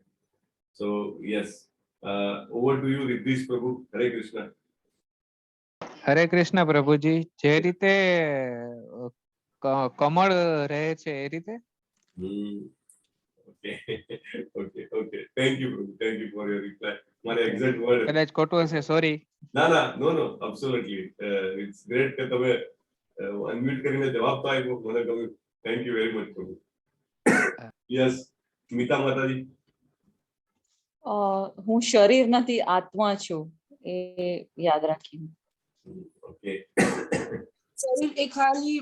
So yes, over to you Riddhish Prabhu. Hare Krishna. Hare Krishna પ્રભુજી. જે રીતે કમળ રહે છે એ રીતે. ઓકે. થેન્ક યુ પ્રભુ, thank you for your reply. મારે એક્ઝેક્ટ વર્ડ કદાચ ખોટું હશે, સોરી. ના, નો એબ્સોલ્યુટલી. ઇટ્સ ગ્રેટ કે તમે અનમ્યુટ કરીને જવાબ તો આપ્યો, મને ગમ્યું. થેન્ક યુ વેરી મચ પ્રભુ. યસ, સ્મિતા માતાજી. હું શરીર નથી, આત્મા છું, એ યાદ રાખીને. ઓકે. શરીર એ ખાલી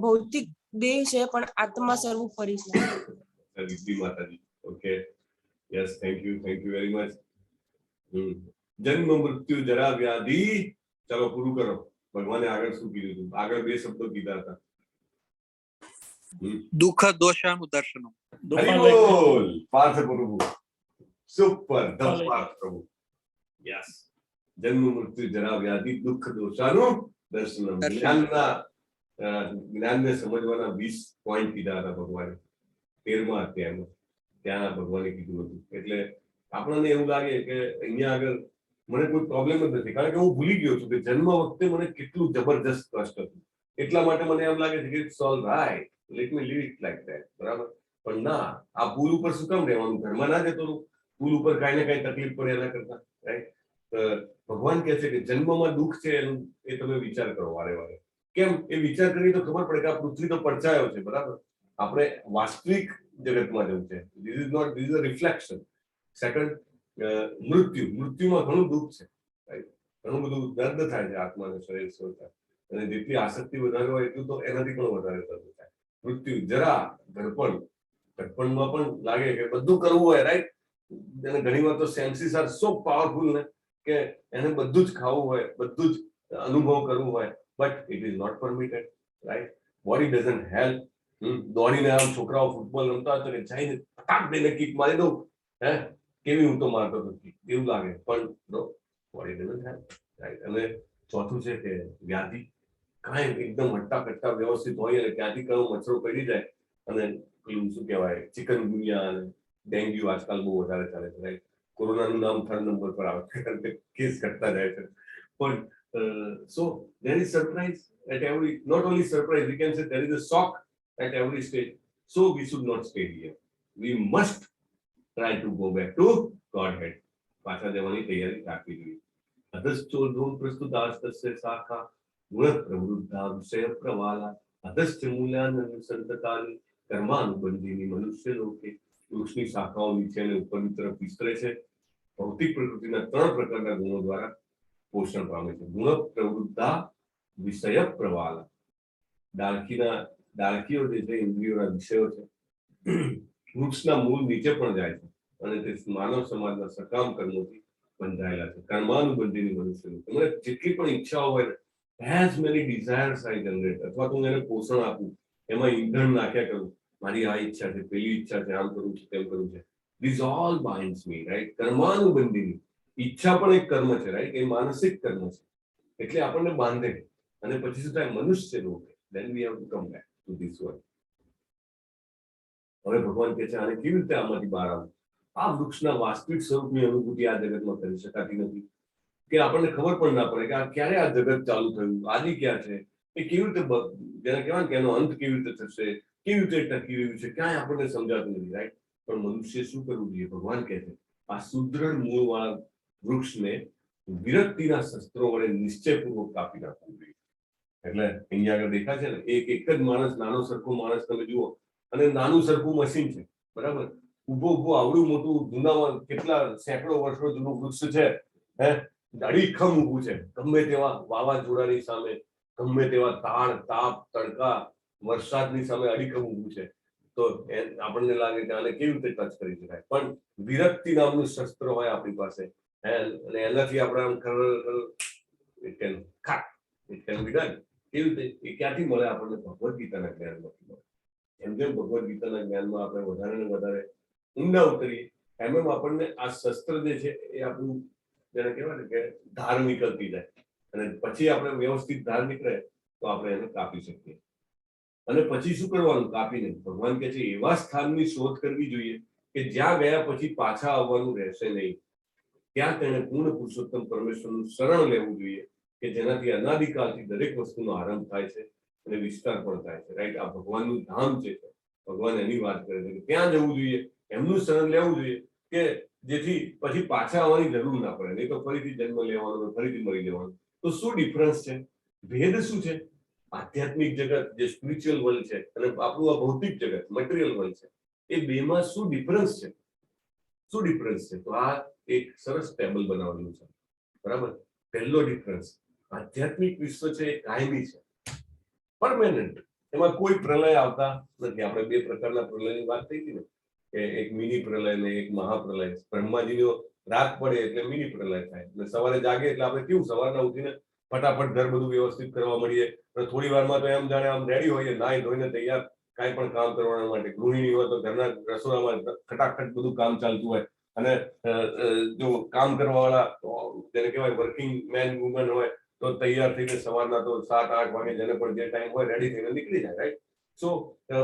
ભૌતિક દેહ છે, પણ આત્મા સર્વોપરી છે. રિદ્ધિ માતાજી. Okay. Yes, thank you very much. જન્મ મૃત્યુ જરા વ્યાધિ. ચાલો પૂરું કરો. ભગવાને આગળ શું કીધું હતું? આગળ 2 શબ્દો કીધા હતા. દુઃખ દોષાનું દર્શનમ. બોલ પાર્થ પ્રભુ. સુપર ધ પાર્થ પ્રભુ. યસ. જન્મ મૃત્યુ જરા વ્યાધિ દુઃખ દોષાનું દર્શનમ. જ્ઞાનને સમજવાના 20 પોઈન્ટ કીધા હતા ભગવાને 13મા અધ્યાયમાં. ત્યાં ભગવાને કીધું હતું. એટલે આપણને એવું લાગે કે અહીંયા આગળ મને કોઈ પ્રોબ્લેમ જ નથી, કારણ કે હું ભૂલી ગયો છું કે જન્મ વખતે મને કેટલું જબરજસ્ત કષ્ટ હતું. એટલા માટે મને એમ લાગે છે કે it's all right, let me leave it like that. બરાબર? પણ ના, આ પુલ ઉપર શું કામ રહેવાનું? ઘરમાં ના જતો રહું? પુલ ઉપર કાંઈ ને કાંઈ તકલીફ પડે એના કરતા, રાઈટ? ભગવાન કહે છે કે જન્મમાં દુઃખ છે એનું એ તમે વિચાર કરો વારે વારે. કેમ? એ વિચાર કરીએ તો ખબર પડે કે આ પૃથ્વી તો પડછાયો છે. બરાબર? આપણે વાસ્તવિક જગતમાં જવું છે. This is a reflection. Second, મૃત્યુમાં ઘણું દુઃખ છે, રાઈટ? ઘણું બધું દર્દ થાય છે આત્માને, શરીર સ્વતા. અને જેટલી આસક્તિ વધારે હોય એટલું તો એનાથી પણ વધારે દર્દ થાય. મૃત્યુ, જરા, ઘડપણમાં પણ લાગે કે બધું કરવું હોય, રાઈટ? અને ઘણી વાર તો સેન્સીસ આર સો પાવરફુલ ને કે એને બધું જ ખાવું હોય, બધું જ અનુભવ કરવું હોય, but it is not permitted, right? Body doesn't help. દોડીને આમ છોકરાઓ ફૂટબોલ રમતા હતા કે જઈને ફટાક દઈને કિક મારી દઉં, હે કેવી હું તો મારતો નથી એવું લાગે, પણ બોડી ડઝન્ટ હેલ્પ, રાઈટ? અને ચોથું છે કે વ્યાધિ. કાંઈ એકદમ હટ્ટા કટ્ટા વ્યવસ્થિત હોય અને ત્યાંથી કયો મચ્છરો પડી જાય અને પેલું શું કહેવાય, ચિકનગુનિયા અને ડેન્ગ્યુ આજકાલ બહુ વધારે ચાલે છે, રાઈટ? કોરોનાનું નામ 3rd નંબર પર આવે છે કારણ કે કેસ ઘટતા જાય છે. પણ સો there is surprise at every, not only surprise, we can say there is a shock at every stage. So we should not stay here. We must try to go back to Godhead. પાછા જવાની તૈયારી રાખવી જોઈએ. અધશ્ચોર્ધો પ્રસ્તુતાસ્તસ્ય શાખા ગુણ પ્રવૃદ્ધા વિષય પ્રવાલા અધશ્ચ મૂલ્યાનંદ સંતતાની કર્માનુબંધીની મનુષ્ય લોકે. વૃક્ષની શાખાઓ નીચે અને ઉપરની તરફ વિસ્તરે છે. ભૌતિક પ્રકૃતિના 3 પ્રકારના ગુણો દ્વારા પોષણ પામે છે. ગુણ પ્રવૃદ્ધા વિષય પ્રવાલા. ડાળખીઓ જે છે ઇન્દ્રિયોના વિષયો છે. વૃક્ષના મૂળ નીચે પણ જાય છે અને તે માનવ સમાજના સકામ કર્મોથી બંધાયેલા છે. કર્માનુબંધીની મનુષ્ય લોકે. મને જેટલી પણ ઈચ્છાઓ હોય ને, as many desires I generate, અથવા તો હું એને પોષણ આપું, એમાં ઈંધણ નાખ્યા કરું, મારી આ ઈચ્છા છે, પેલી ઈચ્છા છે, આમ કરવું છે, તેમ કરવું છે. This all binds me, right? કર્માનુબંધીની ઈચ્છા પણ એક કર્મ છે, રાઈટ? એ માનસિક કર્મ છે, એટલે આપણને બાંધે. અને પછી શું થાય? મનુષ્ય લોકે. Then we have to come back to this world. હવે ભગવાન કહે છે આને કેવી રીતે આમાંથી બહાર આવવું? આ વૃક્ષના વાસ્તવિક સ્વરૂપની અનુભૂતિ આ જગતમાં કરી શકાતી નથી, કે આપણને ખબર પણ ના પડે કે આ ક્યારે આ જગત ચાલુ થયું, આદિ ક્યાં છે, એ કેવી રીતે, જેને કહેવાય કે એનો અંત કેવી રીતે થશે, કેવી રીતે ટકી રહ્યું છે, ક્યાંય આપણને સમજાતું નથી, રાઈટ? પણ મનુષ્ય શું કરવું જોઈએ? ભગવાન કહે છે આ સુદૃઢ મૂળ વાળા વૃક્ષને વિરક્તિના શસ્ત્રો વડે નિશ્ચયપૂર્વક કાપી નાખવું જોઈએ. એટલે અહીંયા આગળ દેખાય છે ને, એક જ માણસ, નાનો સરખો માણસ તમે જુઓ, અને નાનું સરખું મશીન છે, બરાબર? ઉભો આવડું મોટું જૂનામાં કેટલા સેંકડો વર્ષો જૂનું વૃક્ષ છે, હે, અડીખમ ઊભું છે, ગમે તેવા વાવાઝોડાની સામે, ગમે તેવા તાણ, તાપ, તડકા, વરસાદની સામે અડીખમ ઊભું છે. તો આપણને લાગે કે આને કેવી રીતે ટચ કરી શકાય, પણ વિરક્તિ નામનું શસ્ત્ર હોય આપણી પાસે, અને એનાથી આપણે આમ ઇટ કેન બી ડન. કેવી રીતે? એ ક્યાંથી મળે આપણને? ભગવદ્ ગીતાના જ્ઞાનમાંથી મળે. જેમ જેમ ભગવદ્ ગીતાના જ્ઞાનમાં આપણે વધારે ને વધારે ઊંડા ઉતરીએ, એમ એમ આપણને આ શસ્ત્ર જે છે એ આપણું, જેને કહેવાય ને કે ધાર નીકળતી જાય, અને પછી આપણે વ્યવસ્થિત ધાર નીકળે તો આપણે એને કાપી શકીએ. અને પછી શું કરવાનું? કાપીને ભગવાન કહે છે એવા સ્થાનની શોધ કરવી જોઈએ કે જ્યાં ગયા પછી પાછા આવવાનું રહેશે નહીં. ત્યાં તેને પૂર્ણ પુરુષોત્તમ પરમેશ્વરનું શરણ લેવું જોઈએ કે જેનાથી અનાદિકાળથી દરેક વસ્તુનો આરંભ થાય છે અને વિસ્તાર પણ થાય છે. રાઈટ? આ ભગવાનનું ધામ છે, ભગવાન એની વાત કરે છે કે ત્યાં જવું જોઈએ, એમનું શરણ લેવું જોઈએ કે જેથી પછી પાછા આવવાની જરૂર ના પડે, નહીં તો ફરીથી જન્મ લેવાનો, ફરીથી મરી જવાનો. તો શું ડિફરન્સ છે? ભેદ શું છે? આધ્યાત્મિક જગત જે સ્પિરિચ્યુઅલ વર્લ્ડ છે અને આપણું આ ભૌતિક જગત મટીરિયલ વર્લ્ડ છે, એ બેમાં શું ડિફરન્સ છે? શું ડિફરન્સ છે? તો આ એક સરસ ટેબલ બનાવેલું છે, બરાબર? પહેલો ડિફરન્સ, આધ્યાત્મિક વિશ્વ છે એ કાયમી છે, પરમેનન્ટ. એમાં કોઈ પ્રલય આવતા નથી. આપણે બે પ્રકારના પ્રલયની વાત થઈ હતી ને, કે એક મિની પ્રલય ને એક મહાપ્રલય. બ્રહ્માજીનો રાત પડે એટલે મિની પ્રલય થાય, અને સવારે જાગે એટલે આપણે કેવું સવારના ઉઠીને ફટાફટ ઘર બધું વ્યવસ્થિત કરવા મળીએ, અને થોડી વારમાં તો એમ જાણે આમ રેડી હોઈએ, નાહી ધોઈને તૈયાર, કાંઈ પણ કામ કરવાના માટે. ગૃહિણી હોય તો ઘરના રસોડામાં ખટાખટ બધું કામ ચાલતું હોય, અને જો કામ કરવા વાળા જેને કહેવાય વર્કિંગ મેન વુમન હોય તો તૈયાર થઈને સવારના તો 7-8 વાગે જેને પણ જે ટાઈમ હોય રેડી થઈને નીકળી જાય. રાઈટ? સો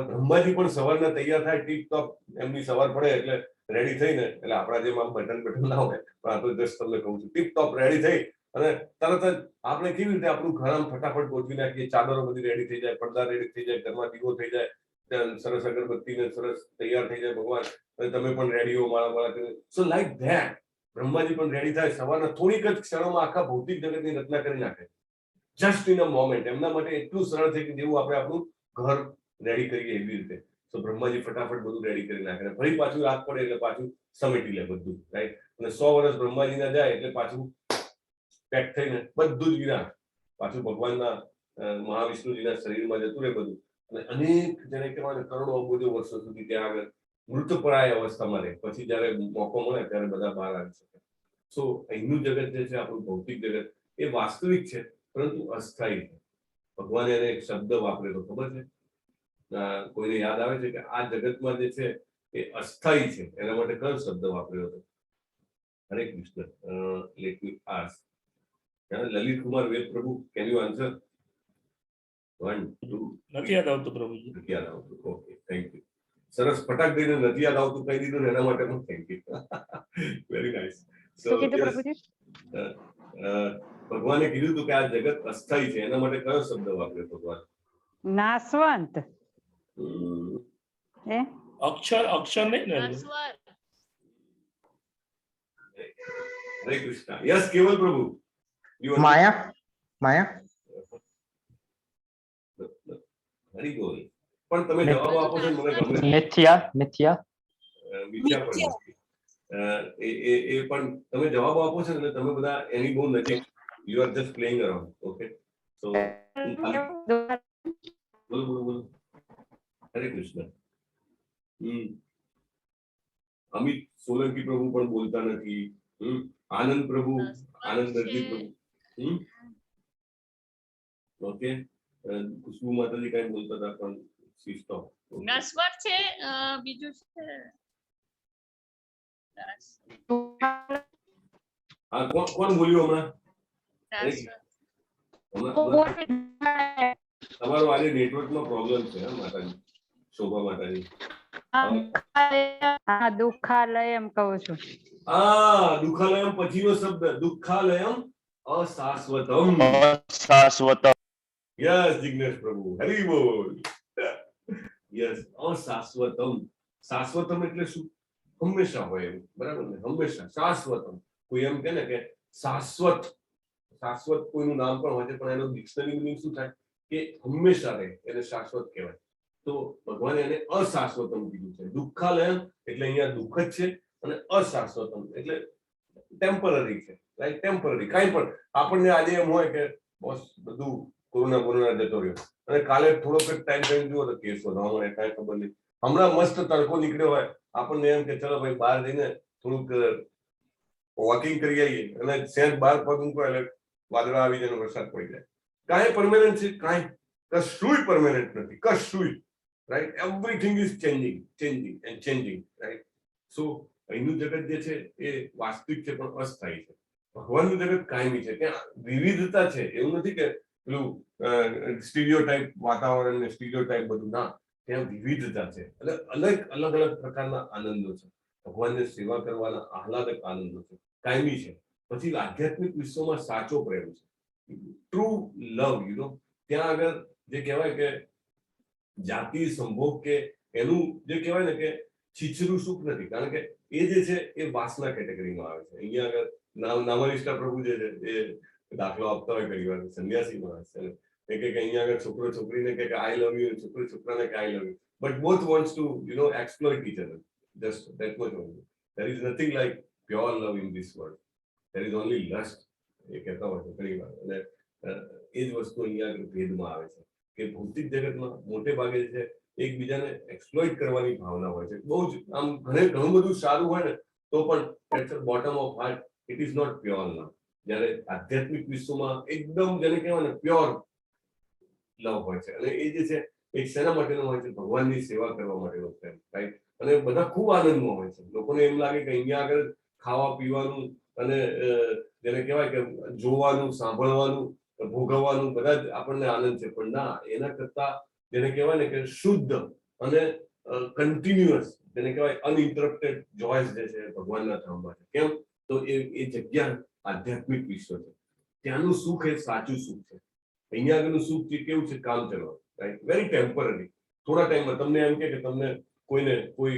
બ્રહ્માજી પણ સવારના તૈયાર થાય, ટીપ ટોપ એમની સવાર પડે એટલે રેડી થઈને, એટલે આપણા જેમ આમ બટન ના હોય, પણ આ તો જસ્ટ તમને કહું છું, ટીપ ટોપ રેડી થઈ અને તરત જ આપણે કેવી રીતે આપણું ઘર આમ ફટાફટ ગોઠવી નાખીએ, ચાદરો બધી રેડી થઈ જાય, પડદા રેડી થઈ જાય, ઘરમાં દીવો થઈ જાય, સરસ અગરબત્તીને સરસ તૈયાર થઈ જાય ભગવાન, અને તમે પણ રેડી હો માળા. સો લાઈક ધેટ બ્રહ્માજી પણ રેડી થાય સવારના થોડીક જ ક્ષણોમાં આખા ભૌતિક જગતની રચના કરી નાખે, જસ્ટ ઇન અ મોમેન્ટ. એમના માટે એટલું સરળ છે કે જેવું આપણે આપણું ઘર રેડી કરીએ એવી રીતે. તો બ્રહ્માજી ફટાફટ બધું રેડી કરી નાખે, ફરી પાછું રાત પડે એટલે પાછું સમેટી લે બધું. રાઈટ? અને 100 વર્ષ બ્રહ્માજી ના જાય એટલે પાછું પેક થઈને બધું જ વિનાશ પાછું ભગવાનના મહાવિષ્ણુજીના શરીરમાં જતું રહે બધું. અને અનેક જેને કહેવાય કરોડો અબજો વર્ષો સુધી ત્યાં આગળ મૃતપ્રાય અવસ્થામાં રહે. પછી જયારે મોકો મળે ત્યારે બધા બહાર આવી શકે. સો અહીંનું જગત જે છે આપણું ભૌતિક જગત એ વાસ્તવિક છે, પરંતુ અસ્થાયી છે. ભગવાને એને એક શબ્દ વાપરેલો ખબર છે? કોઈને યાદ આવે છે કે આ જગતમાં જે છે એ અસ્થાયી છે, એના માટે કયો શબ્દ વાપર્યો હતો? Hare Krishna. Let me ask Lalit Kumar Ved Prabhu, can you answer? 1 2 નથી યાદ આવતું પ્રભુજી. નથી યાદ આવતું. Okay, thank you. સરસ, ફટાક દઈને નથી યાદ આવતું કહી દીધું ને એના માટે પણ થેન્ક યુ. Very nice. શું કીધું પ્રભુજી? ભગવાને કીધું હતું કે આ જગત અસ્થાયી છે, એના માટે કયો શબ્દ વાપર્યો ભગવાન? નાશવંત. અક્ષર નહીં ને? હરે કૃષ્ણ. યસ કેવલ પ્રભુ. માયા. હરી બોલ. પણ તમે જવાબ આપો છો મને ગમે. મિથ્યા. વિચાર પણ એ પણ તમે જવાબ આપો છો ને તમે બધા એની બહુ નજીક. You are just playing around. Okay, so બોલો. હરે કૃષ્ણ. અમિત સોલંકી પ્રભુ પણ બોલતા નથી. આનંદ પ્રભુ, આનંદ દરજી પ્રભુ. ઓકે, ખુશ્બુ માતાજી કઈ બોલતા હતા પણ સ્ટોપ. નશ્વર છે, બીજું છે હા, કોણ બોલ્યું હમણાં? તમારો આજે નેટવર્કમાં પ્રોબ્લેમ છે માતાજી, શોભા માતાજી. દુઃખાલયમ કહું છું. દુઃખાલયમ પછીનો શબ્દ દુઃખાલયમ અશાશ્વતમ. યસ જિગ્નેશ પ્રભુ, હરી બોલ. યસ, અશાશ્વતમ. શાશ્વતમ એટલે શું? હંમેશા હોય એવું, બરાબર ને? હંમેશા શાશ્વતમ. કોઈ એમ કે ને કે શાશ્વત, શાશ્વત કોઈનું નામ પણ હોય છે, પણ એનો ડિક્શનરી મિનિંગ શું થાય કે હંમેશા રહે, એને શાશ્વત કહેવાય. તો ભગવાને એને અશાશ્વતમ કીધું છે. દુઃખાલયમ એટલે અહીંયા દુઃખ જ છે, અને અશાશ્વતમ એટલે ટેમ્પરરી છે, રાઈટ? ટેમ્પરરી. કાંઈ પણ આપણને આજે એમ હોય કે બસ બધું કોરોના જતો રહ્યો, અને કાલે થોડોક જ ટાઈમ થઈને જુઓ તો કેસ વધવા મળે, કાંઈ ખબર નહીં. હમણાં મસ્ત તડકો નીકળ્યો હોય, આપણને એમ કે ચલો ભાઈ બહાર જઈને થોડુંક વોકિંગ કરી આવીએ, અને સહેજ બહાર પગ મૂકો એટલે વાદળા આવી જાય, વરસાદ પડી જાય. કાંઈ પરમેનન્ટ છે? કાંઈ કશુંય પરમેનન્ટ નથી, કશુંય. Right? Everything is changing and changing, right? So અહીંનું જગત જે છે એ વાસ્તવિક છે પણ અસ્થાયી છે. ભગવાનનું જગત કાયમી છે, ત્યાં વિવિધતા છે. એવું નથી કે પેલું સ્ટીરિયોટાઇપ વાતાવરણ ને સ્ટીરિયોટાઇપ બધું, ના, ત્યાં વિવિધતા છે. એટલે અલગ અલગ પ્રકારના આનંદો છે. ભગવાનની સેવા કરવાના આહલાદક આનંદો છે, કાયમી છે. પછી આધ્યાત્મિક વિશ્વમાં સાચો પ્રેમ છે, ટ્રુ લવ, યુ નો. ત્યાં આગળ જે કહેવાય કે જાતિ સંભોગ કે એનું જે કહેવાય ને કે છીછરું સુખ નથી, કારણ કે એ જે છે એ વાસના કેટેગરીમાં આવે છે. અહીંયા આગળ નામનિષ્ઠા પ્રભુ જે છે એ દાખલો આપતા હોય ઘણી વાર, સંન્યાસી માણસ છે, એ કે અહીંયા આગળ છોકરો છોકરીને કે આઈ લવ યુ, છોકરી છોકરાને કે I love you, but both wants to exploit each other, just that much only. There is nothing like pure love in this world. There is only lust. એ કહેતા હોય છે ઘણી વાર. અને એ જ વસ્તુ અહીંયા આગળ ભેદમાં આવે છે કે ભૌતિક જગતમાં મોટે ભાગે છે એકબીજાને એક્સપ્લોઇટ કરવાની ભાવના હોય છે. બહુ જ આમ ઘણું બધું સારું હોય ને તો પણ bottom of heart it is not pure love. જ્યારે આધ્યાત્મિક વિશ્વમાં એકદમ જેને કહેવાય ને પ્યોર લવ હોય છે, અને એ જે છે એ શેના માટેનો હોય છે? ભગવાનની સેવા કરવા માટેનો પ્રેમ, રાઈટ? અને બધા ખૂબ આનંદમાં હોય છે. લોકોને એમ લાગે કે અહીંયા આગળ ખાવા પીવાનું અને જેને કહેવાય કે જોવાનું, સાંભળવાનું, ભોગવવાનું બધા જ આપણને આનંદ છે, પણ ના, એના કરતા જેને કહેવાય ને કે શુદ્ધ અને કન્ટિન્યુઅસ, જેને કહેવાય અનઇન્ટરપ્ટેડ જોયસ જે છે ભગવાનના ધામમાં છે. કેમ? તો એ જગ્યા આધ્યાત્મિક વિશ્વ છે. ત્યાંનું સુખ એ સાચું સુખ છે. અહીંયા આગળનું સુખ જે કેવું છે? કામ ચલાવ, રાઈટ? Very temporary. થોડા ટાઈમમાં તમને એમ કે તમને કોઈને કોઈ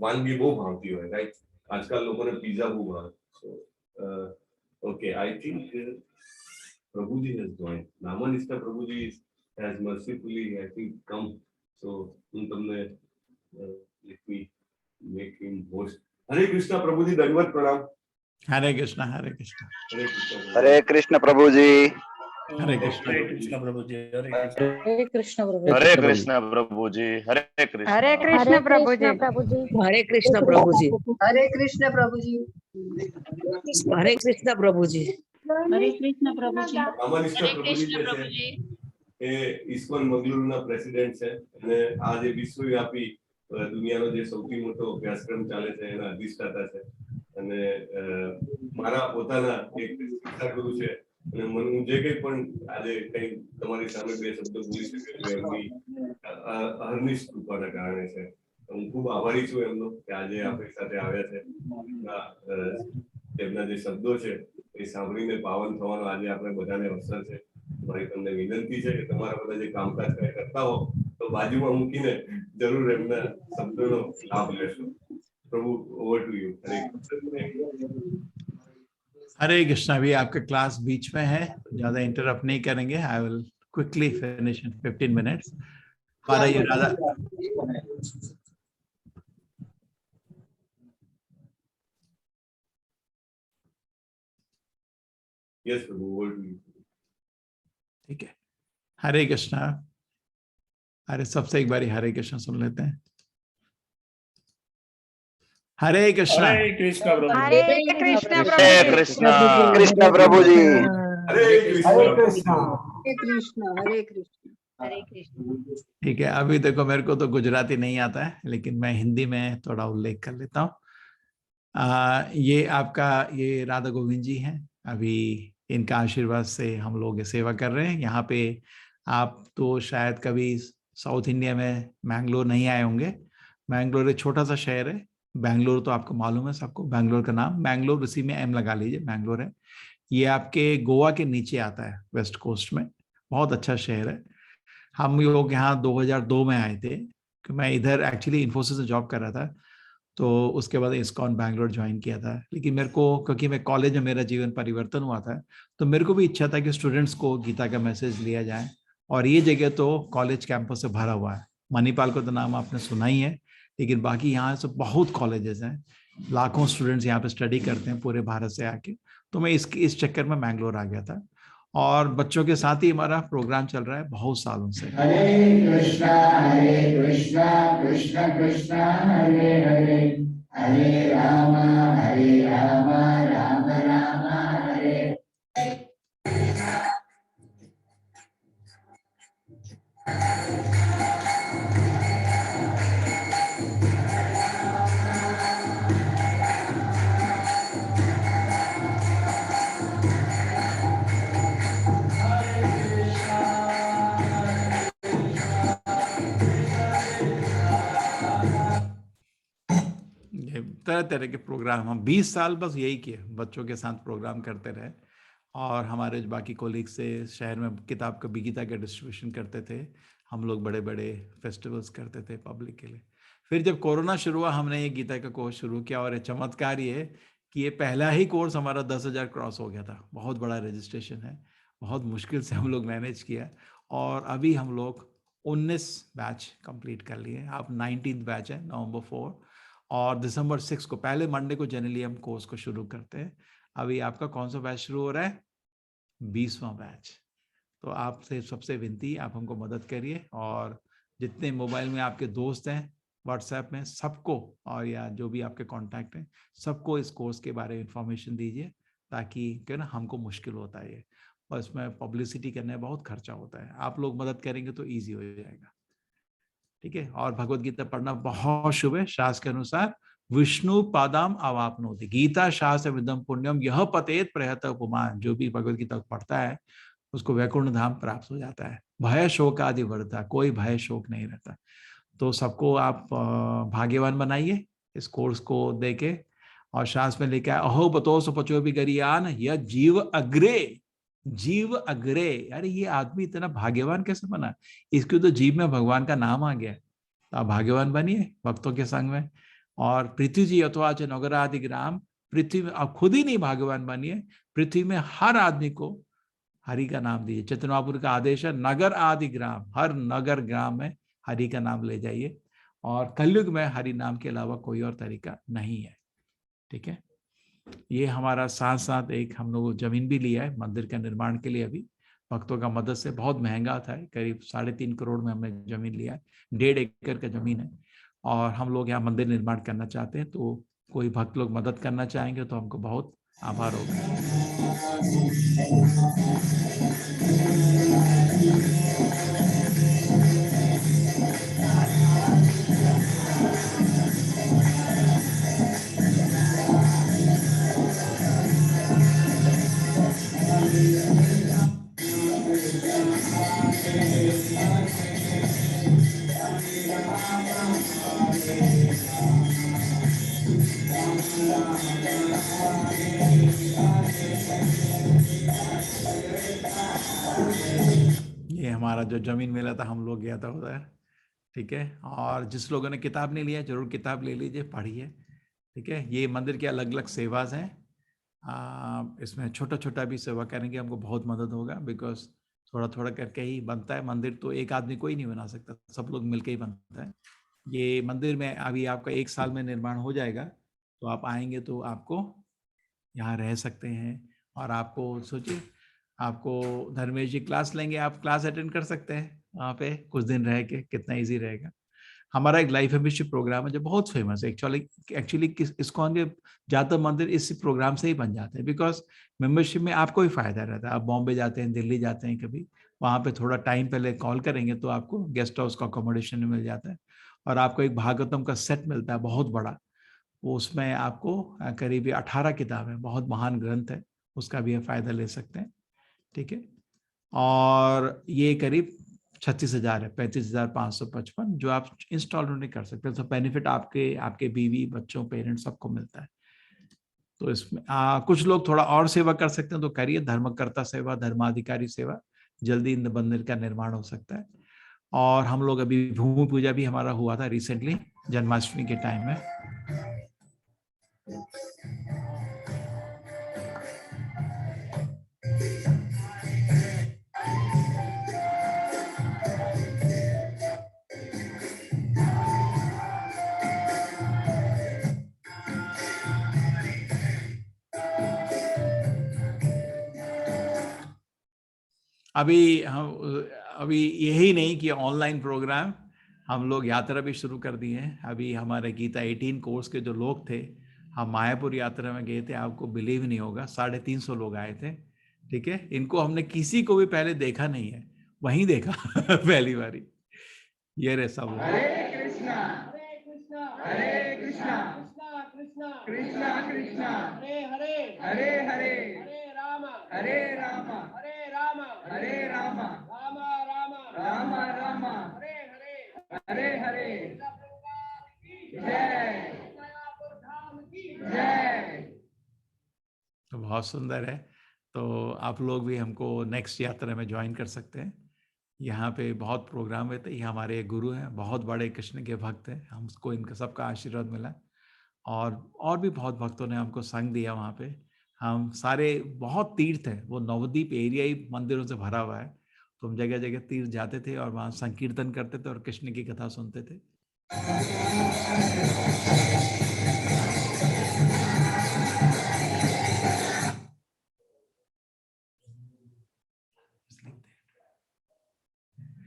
વાનગી બહુ ભાવતી હોય, રાઈટ? આજકાલ લોકોને પિઝા બહુ ભાવે. ઓકે, આઈ થિંક પ્રભુજી has joined. નામનિષ્ઠા પ્રભુજી has mercifully I think come. So હું તમને let me make him host. હરે કૃષ્ણ પ્રભુજી, દંડવત પ્રણામ. હરે કૃષ્ણ. હરે કૃષ્ણ. હરે કૃષ્ણ પ્રભુજી. હરે કૃષ્ણ. હરે કૃષ્ણ પ્રભુજી. હરે કૃષ્ણ પ્રભુ. હરે કૃષ્ણ પ્રભુજી. હરે કૃષ્ણ. હરે કૃષ્ણ પ્રભુજી. હરે કૃષ્ણ પ્રભુજી. હરે કૃષ્ણ પ્રભુજી. હરે કૃષ્ણ પ્રભુજી. હરે કૃષ્ણ પ્રભુજી. નામનિષ્ઠા હરે પ્રભુજી કૃષ્ણ જે છે પ્રભુજી. એ ઇસ્કોન મંગલુરુના પ્રેસિડેન્ટ છે, અને આ જે વિશ્વવ્યાપી દુનિયાનો જે સૌથી મોટો અભ્યાસક્રમ ચાલે છે એના અધિષ્ઠાતા છે. અને મારા પોતાના એક શિક્ષા ગુરુ છે, અને હું જે કંઈ પણ આજે કંઈ તમારી સામે બે શબ્દો બોલી શકે એમની અહર્નિશ કૃપાના કારણે છે. હું ખૂબ આભારી છું એમનો કે આજે આપણી સાથે આવ્યા છે. તેમના જે શબ્દો છે એ સાંભળીને પાવન થવાનો આજે આપણે બધાને અવસર છે. મારી તમને વિનંતી છે કે તમારા બધા જે કામકાજ કરતા હો તો બાજુમાં મૂકીને જરૂર એમના શબ્દોનો લાભ લેશો. प्रभु ओवर टू यू. हरे कृष्णा. अभी आपका क्लास बीच में है, ज्यादा इंटरप्ट नहीं करेंगे. I will quickly finish in 15 minutes. हमारा ये Radha yes Prabhu, over to you. ठीक है. हरे कृष्णा. अरे सबसे एक बारी हरे कृष्णा सुन लेते हैं. हरे कृष्णा. हरे कृष्ण प्रभु. हरे कृष्ण हरे प्रभुजी. कृष्ण. કૃષ્ણ પ્રભુજી. हरे कृष्ण. હરે કૃષ્ણ. હરે કૃષ્ણ. हरे कृष्ण. ठीक है. अभी देखो मेरे को तो गुजराती नहीं आता है, लेकिन मैं हिंदी में थोड़ा उल्लेख कर लेता हूँ. ये आपका ये राधा गोविंद जी हैं. अभी इनका आशीर्वाद से हम लोग ये सेवा कर रहे हैं. यहाँ पे आप तो शायद कभी साउथ इंडिया में मैंगलोर नहीं आए होंगे. मैंगलोर एक छोटा सा शहर है. बैंगलोर तो आपको मालूम है सबको. बैंगलोर का नाम बैंगलोर, उसी में एम लगा लीजिए, बैंगलोर है. ये आपके गोवा के नीचे आता है, वेस्ट कोस्ट में. बहुत अच्छा शहर है. हम लोग यहाँ 2002 में आए थे. कि मैं इधर एक्चुअली इन्फोसिस में जॉब कर रहा था, तो उसके बाद इस्कॉन बैंगलोर ज्वाइन किया था। लेकिन मेरे को, क्योंकि मैं कॉलेज में मेरा जीवन परिवर्तन हुआ था, तो मेरे को भी इच्छा था कि स्टूडेंट्स को गीता का मैसेज लिया जाए। और ये जगह तो कॉलेज कैंपस से भरा हुआ है। मणिपाल को तो नाम आपने सुना ही है, लेकिन बाकी यहाँ से बहुत कॉलेजेस हैं, लाखों स्टूडेंट्स यहाँ पे स्टडी करते हैं पूरे भारत से आके। तो मैं इस चक्कर में बैंगलोर आ गया था, और बच्चों के साथ ही हमारा प्रोग्राम चल रहा है बहुत सालों से। हरे कृष्णा कृष्णा कृष्णा हरे हरे, हरे राम राम राम हरे। तरह तरह के प्रोग्राम हम 20 साल बस यही किए, बच्चों के साथ प्रोग्राम करते रहे। और हमारे जो बाकी कोलीग से शहर में किताब का गीता का डिस्ट्रीब्यूशन करते थे, हम लोग बड़े बड़े फेस्टिवल्स करते थे पब्लिक के लिए। फिर जब कोरोना शुरू हुआ, हमने ये गीता का कोर्स शुरू किया, और चमत्कार ये कि ये पहला ही कोर्स हमारा 10,000 क्रॉस हो गया था। बहुत बड़ा रजिस्ट्रेशन है, बहुत मुश्किल से हम लोग मैनेज किया, और अभी हम लोग 19 बैच कंप्लीट कर लिए। अब 19th बैच है, November 4, और December 6 को, पहले मंडे को जनरली हम कोर्स को शुरू करते हैं। अभी आपका कौन सा बैच शुरू हो रहा है? 20वां बैच। तो आपसे सबसे विनती, आप हमको मदद करिए, और जितने मोबाइल में आपके दोस्त हैं, व्हाट्सएप में सबको, और या जो भी आपके कांटेक्ट हैं, सबको इस कोर्स के बारे में इंफॉर्मेशन दीजिए, ताकि क्या ना, हमको मुश्किल होता है ये, और इसमें पब्लिसिटी करने में बहुत खर्चा होता है। आप लोग मदद करेंगे तो ईजी हो जाएगा, ठीक है। और भगवत गीता पढ़ना बहुत शुभ है। शास्त्र के अनुसार विष्णु पादाम अवाप्नोति, गीता शास्त्र विदम पुण्यम यह पतेत प्रयत उपमान। जो भी भगवत गीता पढ़ता है उसको वैकुंठ धाम प्राप्त हो जाता है। भय शोक आदि वर्ता, कोई भय शोक नहीं रहता। तो सबको आप भाग्यवान बनाइए इस कोर्स को देके। और शास्त्र में लिखा है, अहो बतोस पचो भी गरियान यह जीव अग्रे, जीव अग्रे। अरे ये आदमी इतना भाग्यवान कैसे बना? इसकी तो जीव में भगवान का नाम आ गया। तो आप भाग्यवान बनिए भक्तों के संग में। और पृथ्वी जी अथवा च नगरादि ग्राम, पृथ्वी में आप खुद ही नहीं भाग्यवान बनिए, पृथ्वी में हर आदमी को हरि का नाम दीजिए। चैतन्य महाप्रभु का आदेश है, नगर आदि ग्राम, हर नगर ग्राम में हरि का नाम ले जाइए। और कलयुग में हरि नाम के अलावा कोई और तरीका नहीं है, ठीक है। ये हमारा साथ साथ एक हम लोग जमीन भी लिया है मंदिर का निर्माण के लिए। अभी भक्तों का मदद से, बहुत महंगा था, करीब 3.5 करोड़ में हमने जमीन लिया है। 1.5 एकड़ का जमीन है, और हम लोग यहाँ मंदिर निर्माण करना चाहते हैं। तो कोई भक्त लोग मदद करना चाहेंगे तो हमको बहुत आभार होगा। ये हमारा जो जमीन मिला था, हम लोग गया था उधर, ठीक है। और जिस लोगों ने किताब नहीं लिया, जरूर किताब ले लीजिए, पढ़िए, ठीक है। ये मंदिर की अलग अलग सेवाज हैं। इसमें छोटा छोटा भी सेवा करेंगे, हमको बहुत मदद होगा। बिकॉज थोड़ा थोड़ा करके ही बनता है मंदिर, तो एक आदमी कोई नहीं बना सकता, सब लोग मिलकर ही बनता है। ये मंदिर में अभी आपका 1 साल में निर्माण हो जाएगा। तो आप आएंगे तो आपको यहाँ रह सकते हैं। और आपको सोचिए, आपको धर्मेश जी क्लास लेंगे, आप क्लास अटेंड कर सकते हैं वहाँ पे कुछ दिन रह के, कितना इजी रहेगा। हमारा एक लाइफ मेंबरशिप प्रोग्राम है जो बहुत फेमस है। एक्चुअली इसको ज्यादातर मंदिर इस प्रोग्राम से ही बन जाते हैं। बिकॉज मेंबरशिप में आपको ही फायदा रहता है। आप बॉम्बे जाते हैं, दिल्ली जाते हैं, कभी वहाँ पे थोड़ा टाइम पहले कॉल करेंगे तो आपको गेस्ट हाउस का अकोमोडेशन मिल जाता है। और आपको एक भागवतम का सेट मिलता है बहुत बड़ा, वो उसमें आपको करीब 18 किताब है, बहुत महान ग्रंथ है, उसका भी फायदा ले सकते हैं, ठीक है। और ये करीब 36,000 है, 35,555, जो आप इंस्टॉलमेंट नहीं कर सकते। तो बेनिफिट आपके बीवी, बच्चों, पेरेंट्स सबको मिलता है। तो इसमें कुछ लोग थोड़ा और सेवा कर सकते हैं तो करिए, धर्मकर्ता सेवा, धर्माधिकारी सेवा, जल्दी इन मंदिर का निर्माण हो सकता है। और हम लोग अभी भूमि पूजा भी हमारा हुआ था रिसेंटली जन्माष्टमी के टाइम में। अभी यही नहीं कि ऑनलाइन प्रोग्राम, हम लोग यात्रा भी शुरू कर दी है। अभी हमारे गीता 18 कोर्स के जो लोग थे, हम मायापुर यात्रा में गए थे, आपको बिलीव नहीं होगा 350 लोग आए थे। ठीक है, इनको हमने किसी को भी पहले देखा नहीं है, वहीं देखा पहली बारी। ये रहे सब लोग। हरे कृष्णा हरे कृष्णा कृष्णा कृष्णा कृष्णा हरे हरे हरे हरे हरे राम हरे राम राम राम हरे हरे जय जय। तो बहुत सुंदर है। तो आप लोग भी हमको नेक्स्ट यात्रा में ज्वाइन कर सकते हैं। यहाँ पे बहुत प्रोग्राम होते हैं। ये हमारे गुरु हैं, बहुत बड़े कृष्ण के भक्त हैं, हमको इनका सबका आशीर्वाद मिला। और भी बहुत भक्तों ने हमको संग दिया वहाँ पे। हम सारे बहुत तीर्थ है, वो नवद्वीप एरिया ही मंदिरों से भरा हुआ है। तो हम जगह जगह तीर्थ जाते थे और वहाँ संकीर्तन करते थे और कृष्ण की कथा सुनते थे।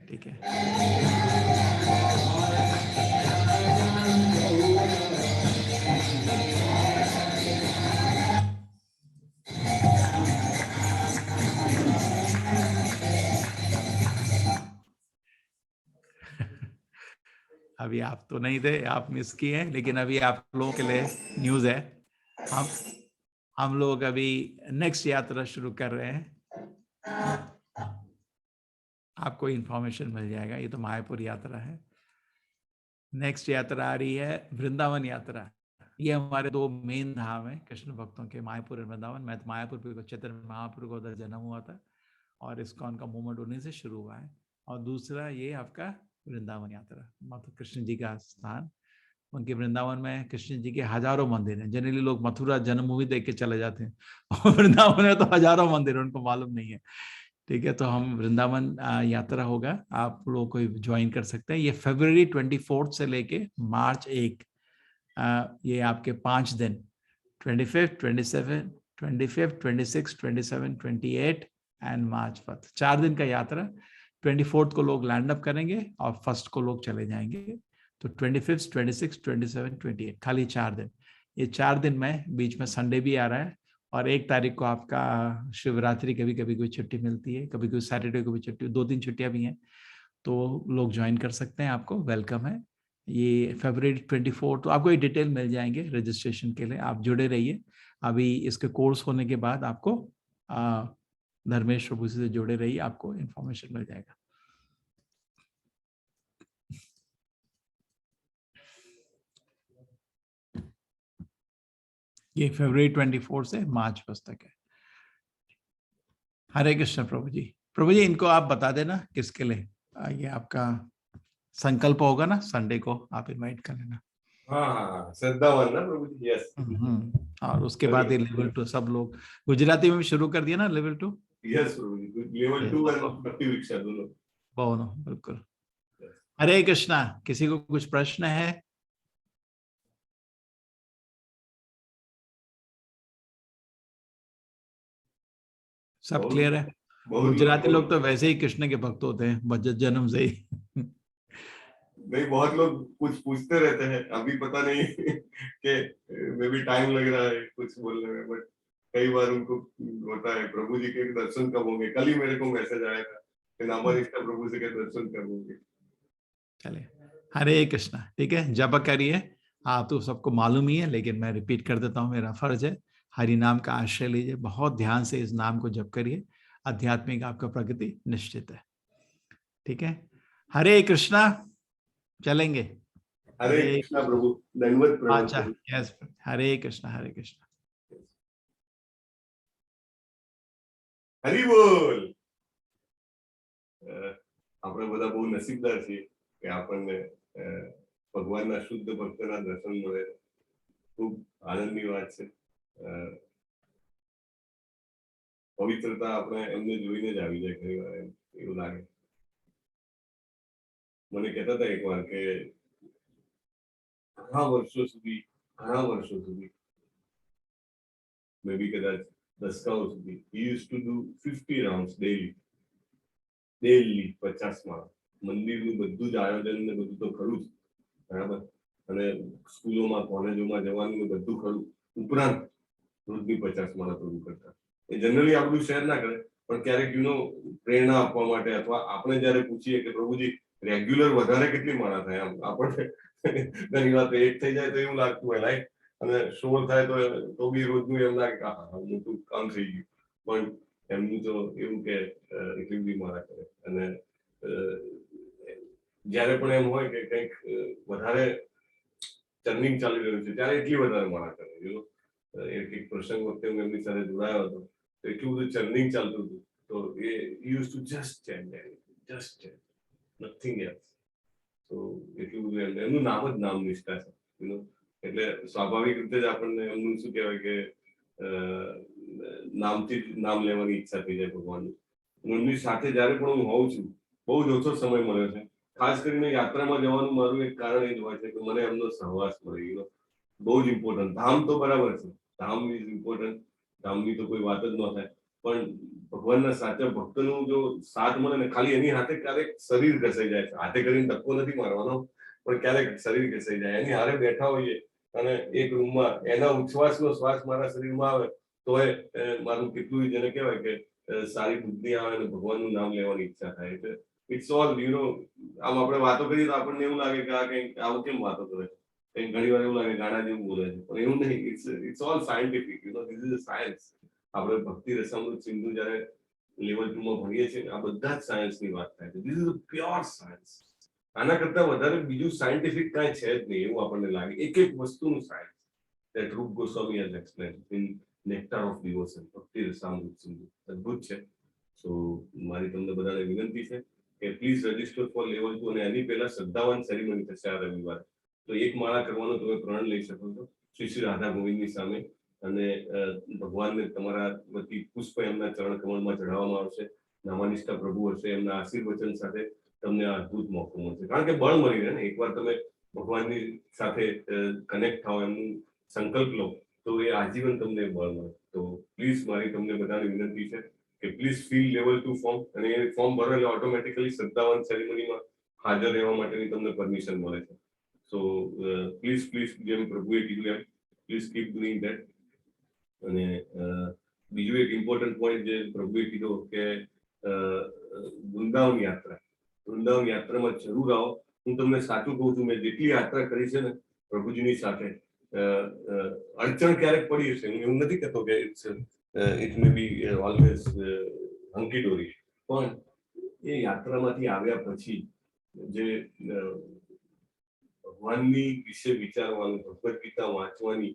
ठीक है, अभी आप तो नहीं थे, आप मिस किए हैं, लेकिन अभी आप लोगों के लिए न्यूज़ है। हम लोग अभी नेक्स्ट यात्रा शुरू कर रहे हैं, आपको इंफॉर्मेशन मिल जाएगा। ये तो मायापुर यात्रा है। नेक्स्ट यात्रा आ रही है वृंदावन यात्रा। ये हमारे दो मेन धाम है कृष्ण भक्तों के, मायापुर और वृंदावन। मैं तो मायापुर पे चैतन्य महाप्रभु का उधर जन्म हुआ था और इस्कॉन का मूवमेंट उन्हीं से शुरू हुआ है। और दूसरा ये आपका वृंदावन यात्रा, माता कृष्ण जी का स्थान। उनके वृंदावन में कृष्ण जी के हजारों मंदिर हैं। जनरली लोग मथुरा जन्मभूमि देख के चले जाते हैं, और वृंदावन में तो हजारों मंदिर है, उनको मालूम नहीं है। ठीक है, तो हम वृंदावन यात्रा होगा, आप लोगों को ज्वाइन कर सकते हैं। ये फरवरी 24 से लेके मार्च 1, ये आपके 5 दिन 25, 27, 25, 26, 27, 28 एंड मार्च 1, 4 दिन का यात्रा। 24 को लोग लैंड अप करेंगे और 1 को लोग चले जाएंगे। तो 25, 26, 27, 28 खाली 4 दिन। ये 4 दिन में बीच में संडे भी आ रहा है, और 1 तारीख को आपका शिवरात्रि, कभी कभी कोई छुट्टी मिलती है, कभी कोई सैटरडे को भी छुट्टी, 2-3 छुट्टियां भी हैं। तो लोग ज्वाइन कर सकते हैं, आपको वेलकम है। ये फरवरी 24, तो आपको ये डिटेल मिल जाएंगे रजिस्ट्रेशन के लिए। आप जुड़े रहिए। अभी इसके कोर्स होने के बाद आपको धर्मेश प्रभु से जुड़े रहिए, आपको इंफॉर्मेशन मिल जाएगा। ये फरवरी 24 से मार्च 1 तक है। हरे कृष्ण प्रभु जी। प्रभु जी, इनको आप बता देना किसके लिए ये आपका संकल्प होगा ना, संडे को आप इनवाइट कर लेना। हाँ, श्रद्धावान ना प्रभु जी। यस। और उसके बाद ये लेवल 2 सब लोग गुजराती में भी शुरू कर दिया ना, लेवल 2। यस प्रभु जी, लेवल 2 और भक्ति वीक्षा दोनों। बिल्कुल। हरे कृष्णा। किसी को कुछ प्रश्न है? सब क्लियर है? गुजराती लोग तो वैसे ही कृष्ण के भक्त होते हैं बचत जन्म से ही। नहीं, बहुत लोग कुछ पूछते रहते हैं, अभी पता नहीं कि मे भी टाइम लग रहा है कुछ बोलने में, बट कई बार उनको होता है प्रभु जी के दर्शन कब होंगे। कल ही मेरे को मैसेज आया था कि नामानिष्ठा प्रभु जी के दर्शन कब होंगे। चलिए, हरे कृष्णा। ठीक है, जप करिए। आप तो सबको मालूम ही है, लेकिन मैं रिपीट कर देता हूँ, मेरा फर्ज है। हरि नाम का आश्रय लीजिए, बहुत ध्यान से इस नाम को जप करिए। आध्यात्मिक आपका प्रगति निश्चित है। ठीक है, हरे कृष्णा। चलेंगे। हरे कृष्णा प्रभु, धन्यवाद प्रभु। अच्छा, यस, हरे कृष्णा, हरे कृष्णा। हरि बोल। આપણે બધા બહુ નસીબદાર છીએ કે આપણને ભગવાનના શુદ્ધ ભક્તના દર્શન મળે. ખૂબ આનંદની વાત છે. પવિત્રતા આપણે એમને જોઈને જ આવી જાય ઘણી વાર, એવું લાગે. મને કહેતા હતા એક વાર કે ઘણા વર્ષો સુધી મે બી કદાચ દસકાઓ સુધી he used to do 50 rounds daily 50 માળા. મંદિરનું બધું જ આયોજન ને બધું તો ખરું જ, બરાબર, અને સ્કૂલોમાં કોલેજોમાં જવાનું ને બધું ખરું, ઉપરાંત રોજની 50 માળા પ્રભુ કરતા. એ જનરલી આ બધું શેર ના કરે, પણ ક્યારેક પ્રેરણા આપવા માટે અથવા આપણે જયારે પૂછીએ કે પ્રભુજી રેગ્યુલર વધારે કેટલી માળા થાય, આમ આપણને ઘણી વાર એક થઈ જાય તો એવું લાગતું હોય લાઈક, અને 16 થાય તો બી રોજનું એમ લાગે કે મોટું કામ થઈ ગયું. પણ એમનું તો એવું કે એટલી બધી માળા કરે. અને જયારે પણ એમ હોય કે કંઈક વધારે ચર્નિંગ ચાલી રહ્યું છે ત્યારે એટલી વધારે માળા કરે. એક પ્રસંગ વખતે હું એમની સાથે જોડાયો હતો, તો એટલું બધું ચર્નિંગ ચાલતું હતું, તો એ use to just chant nothing else. તો એટલું બધું એમનું નામ જ નામ નિષ્ઠા છે. એટલે સ્વાભાવિક રીતે જ આપણને એમનું શું કહેવાય કે નામથી નામ લેવાની ઈચ્છા થઈ જાય ભગવાનની. એમની સાથે જયારે પણ હું હોઉં છું, બહુ જ ઓછો સમય મળ્યો છે. ખાસ કરીને યાત્રામાં જવાનું મારું એક કારણ એ જ હોય છે કે મને એમનો સહવાસ મળી ગયો. બહુ જ ઇમ્પોર્ટન્ટ. ધામ તો બરાબર છે, ધામ ઇઝ ઇમ્પોર્ટન્ટ, ધામની તો કોઈ વાત જ ન થાય, પણ ભગવાનના સાચા ભક્તનું જો સાથ મળે ને, ખાલી એની હાથે ક્યારેક શરીર ઘસાઈ જાય છે, હાથે કરીને ધક્કો નથી મારવાનો, પણ ક્યારેક શરીર ઘસાઈ જાય, એની હારે બેઠા હોઈએ અને એક રૂમમાં એના ઉચ્છ્વાસનો શ્વાસ મારા શરીરમાં આવે તો એ મારું કેટલું જેને કહેવાય કે સારી બુદ્ધિ આવે અને ભગવાનનું નામ લેવાની ઈચ્છા થાય. એટલે ઇટ્સ ઓલ આમ આપણે વાતો કરીએ તો આપણને એવું લાગે કે આ કંઈક આવું કેમ વાતો કરે છે, કંઈક ઘણી વાર એવું લાગે ગાણા જેવું બોલે છે, પણ એવું નહીં. It's all scientific, this is a science. આપણે ભક્તિ રસામૃત સિંધુ જયારે લેવલ 2 માં ભણીએ છીએ, આ બધા જ સાયન્સની વાત થાય છે. This is a pure science. આના કરતા વધારે બીજું સાયન્ટિફિક કાંઈ છે જ નહીં એવું આપણને લાગે. એક એક વસ્તુનું science. That Rup Goswami has explained in Nectar of Devotion, ભક્તિ રસામૃત સિંધુ. અદ્ભુત છે. સો મારી તમને બધાને વિનંતી છે કે પ્લીઝ રજીસ્ટર ફોર લેવલ 2, અને એની પહેલા શ્રદ્ધાવાન સેરેમની થશે આ રવિવારે. તો એક માળા કરવાનો તમે પ્રણ લઈ શકો છો શ્રી રાધા ગોવિંદની સામે, અને ભગવાનને તમારા વતી પુષ્પ એમના ચરણ કમળમાં ચઢાવવામાં આવશે. નામાનિષ્ઠા પ્રભુ હશે, એમના આશીર્વચન સાથે તમને આ અદ્ભુત મોકો મળશે. કારણ કે બળ મળી રહે ને, એકવાર તમે ભગવાનની સાથે કનેક્ટ થાવ, એમનું સંકલ્પ લો, તો એ આજીવન તમને બળ મળે. તો પ્લીઝ મારી તમને બધાને વિનંતી છે કે પ્લીઝ ફીલ લેવલ 2 ફોર્મ, અને એ ફોર્મ ભરો એટલે ઓટોમેટિકલી શ્રદ્ધાવાન સેરેમનીમાં હાજર રહેવા માટેની તમને પરમિશન મળે છે. સો પ્લીઝ જેમ પ્રભુએ કીધું એમ પ્લીઝ કીપ ડુઇંગ ધેટ. અને બીજું એક ઇમ્પોર્ટન્ટ પોઈન્ટ જે પ્રભુએ કીધો કે વૃંદાવન યાત્રામાં જરૂર આવો. હું તમને સાચું કહું છું, મેં જેટલી યાત્રા કરી છે ને પ્રભુજીની સાથે, અડચણ ક્યારેક પડી હશે, હું એવું નથી કહેતો કે ઇટ મે બી ઓલવેઝ હંકી ડોરી, પણ એ યાત્રામાંથી આવ્યા પછી જે ભગવાનની વિશે વિચારવાનું, ભગવદ ગીતા વાંચવાની,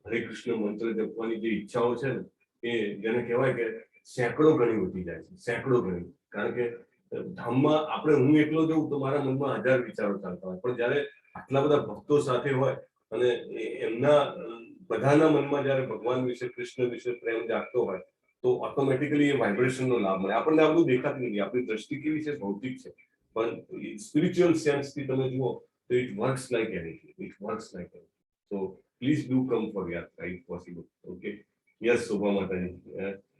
હરે કૃષ્ણ મંત્ર જપવાની જે ઈચ્છાઓ છે ને, એ જેને કહેવાય કે સેંકડો ગણી વધી જાય છે, સેંકડો ગણી. કારણ કે ધામમાં આપણે હું એકલો જઉં તો મારા મનમાં 1000 વિચારો ચાલતા હોય, પણ જયારે આટલા બધા ભક્તો સાથે હોય અને એમના બધાના મનમાં જયારે ભગવાન વિશે, કૃષ્ણ વિશે પ્રેમ જાગતો હોય, તો ઓટોમેટિકલી એ વાઇબ્રેશનનો લાભ મળે. આપણને આ બધું દેખાતું નથી, આપણી દ્રષ્ટિ કેવી છે, ભૌતિક છે, પણ સ્પિરિચ્યુઅલ સેન્સથી તમે જુઓ તો it works like anything, so please do come for યાત્રા if possible. Okay, yes Shobha Mataji,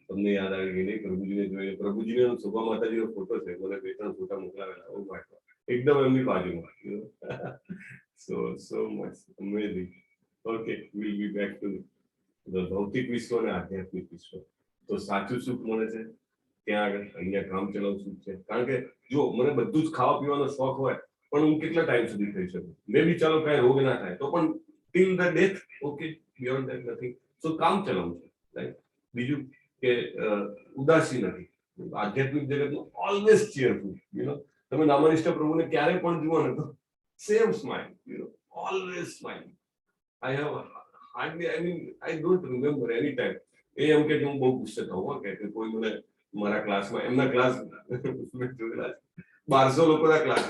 તમને યાદ આવી ગઈ નહીં? પ્રભુજીને જોઈએ, પ્રભુજીને શોભા માતાજીનો ફોટો છે, મને 2-3 ફોટા મોકલાવેલા, એકદમ એમની બાજુમાં. So much amazing. Okay, will be back to the ભૌતિક વિશ્વ અને આધ્યાત્મિક વિશ્વ. તો સાચું સુખ મળે છે ત્યાં આગળ, અહીંયા કામ ચલાવ સુખ છે. કારણ કે જો મને બધું જ ખાવા પીવાનો શોખ હોય, પણ હું કેટલા ટાઈમ સુધી થઈ શકું? મે બી ચાલો કાંઈ રોગ ના થાય તો પણ till the death, okay, beyond that nothing. So કામ ચલાવું છે, રાઈટ. બીજું કે ઉદાસી નથી. આધ્યાત્મિક જગતનું ઓલવેઝ ચીયરફુલ. તમે નામાનિષ્ઠ પ્રભુને ક્યારે પણ જુઓ ને તો same smile, always smile. I don't remember any time એ એમ કે હું બહુ ગુસ્સે થઉં કે કોઈ મને મારા ક્લાસમાં, એમના ક્લાસ જોયેલા છે, 1200 લોકોના ક્લાસ.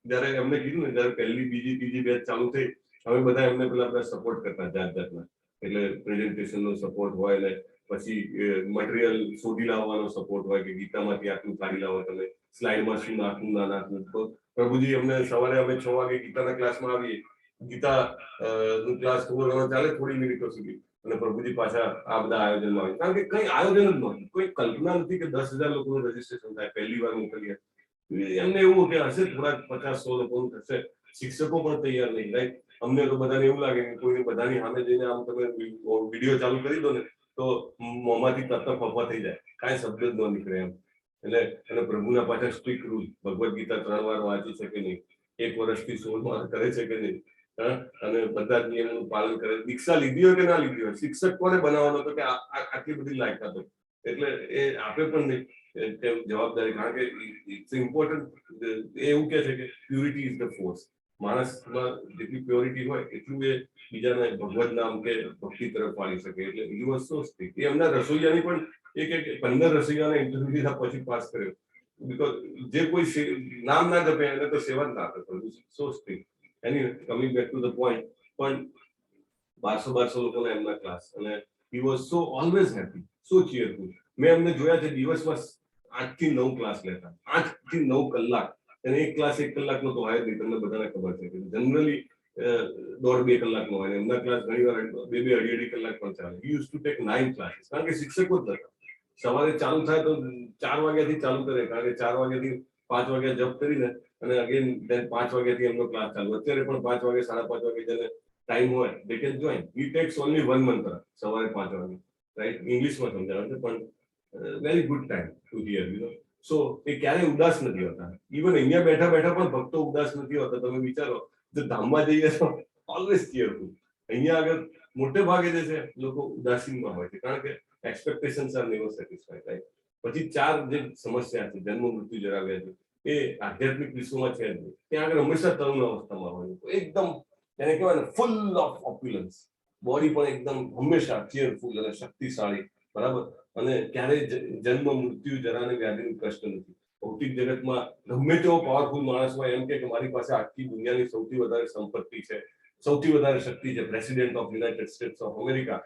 જયારે એમને કીધું ને, જયારે પહેલી બીજી ત્રીજી બેચ ચાલુ થઈ, અમે બધા એમને પેલા સપોર્ટ કરતા જાતના. એટલે પ્રેઝન્ટેશન નો સપોર્ટ હોય ને પછી મટીરિયલ શોધી લાવવાનો સપોર્ટ હોય કે ગીતામાંથી આટલું કાઢી લાવો તમે, સ્લાઇડમાં શું નાખવું ના નાખવું. તો પ્રભુજી અમને સવારે અમે 6 વાગે ગીતાના ક્લાસમાં આવીએ, ગીતા નું ક્લાસ થોડો ઘણો ચાલે થોડી મિનિટો સુધી, અને પ્રભુજી પાછા આ બધા આયોજનમાં આવે. કારણ કે કઈ આયોજન જ નહોતું, કોઈ કલ્પના નથી કે 10,000 લોકોનું રજીસ્ટ્રેશન થાય પહેલી વાર મોકલીએ. એમને એવું કે હશે થોડા 50-100 લોકોનું થશે, શિક્ષકો પણ તૈયાર નહીં. રાઈટ, અમને તો બધાને એવું લાગે કે કોઈ બધાની સામે જઈને આમ તમે વિડીયો ચાલુ કરી દો ને તો મોંમાંથી તરત ફફા થઈ જાય, કાંઈ શબ્દ જ ન નીકળે એમ. એટલે અને પ્રભુના પાછા સ્ટ્રિક્ટ રૂલ, ભગવદ ગીતા 3 વાર વાંચી છે કે નહીં, 1 વર્ષથી 16 વાર કરે છે કે નહીં, અને બધા જ નિયમોનું પાલન કરે. દીક્ષા લીધી હોય કે ના લીધી હોય, શિક્ષક કોને બનાવવાનો હતો કે આટલી બધી લાયકાત હોય. એટલે એ આપે પણ નહીં જવાબદારી, કારણ કે ઇટ્સ ઇમ્પોર્ટન્ટ. એવું કે છે કે પ્યુરિટી ઇઝ ધ ફોર્સ. માણસમાં જેટલી પ્યોરિટી હોય એટલું એ બીજાને ભગવત નામ કે ભક્તિ તરફ વાળી શકે. એટલે એ વસ્તુ સ્ટ્રિક્ટ. એ એમના રસોઈયાની પણ એક 15 રસોઈયાના ઇન્ટરવ્યુ લીધા પછી પાસ કર્યો, બીકોઝ જે કોઈ નામ ના જપે એને તો સેવા જ ના આપે. So strict. Any coming back to the point, પણ 1200 લોકોના એમના ક્લાસ, અને he was so always happy, so cheerful. મેં એમને જોયા છે દિવસમાં 8 થી 9 ક્લાસ લેતા, 8 થી 9 કલાક. અને એક ક્લાસ 1 કલાકનો તો હોય જ નહીં, તમને બધાને ખબર છે કે જનરલી 1.5-2 કલાકનો હોય. એમના ક્લાસ ઘણી વાર 2-2, 2.5 કલાક પણ ચાલે. હી યુઝ ટુ ટેક 9 ક્લાસીસ, કારણ કે શિક્ષકો જ હતા. સવારે ચાલુ થાય તો 4 વાગ્યાથી ચાલુ કરે, કારણ કે 4 વાગ્યાથી 5 વાગ્યા જપ કરીને અને અગેન 5 વાગ્યાથી એમનો ક્લાસ ચાલુ. અત્યારે પણ 5 વાગે 5:30 વાગે જેને ટાઈમ હોય they can join. He takes only 1 month સવારે 5 વાગે. રાઈટ, ઇંગ્લિશમાં સમજાવે છે, પણ very good time to hear, you know. So એ ક્યારેય ઉદાસ નથી હોતા. ઇવન અહીંયા બેઠા બેઠા પણ ભક્તો ઉદાસ નથી હોતા. તમે વિચારો, જો ધામમાં જઈએ તો ઓલવેઝ ચીયરફુલ. અહીંયા આગળ મોટે ભાગે જે છે લોકો ઉદાસીનમાં હોય છે, કારણ કે expectations are never satisfied. Right. પછી 4 જે સમસ્યા છે, જન્મ મૃત્યુ જરાવ્યા છે, એ આધ્યાત્મિક વિશ્વમાં છે જ નહીં. ત્યાં આગળ હંમેશા તરુણ અવસ્થામાં હોય, એકદમ એને કહેવાય ને ફૂલ ઓફ ઓપ્યુલન્સ. બોડી પણ એકદમ હંમેશા ચીયરફુલ અને શક્તિશાળી, બરાબર. અને ક્યારેય જન્મ મૃત્યુ જરાને વ્યાધિનું કષ્ટ નથી. ભૌતિક જગતમાં ગમે તેવો પાવરફુલ માણસ હોય એમ કે મારી પાસે આખી દુનિયાની સૌથી વધારે સંપત્તિ છે, સૌથી વધારે શક્તિ છે, president of United states of America,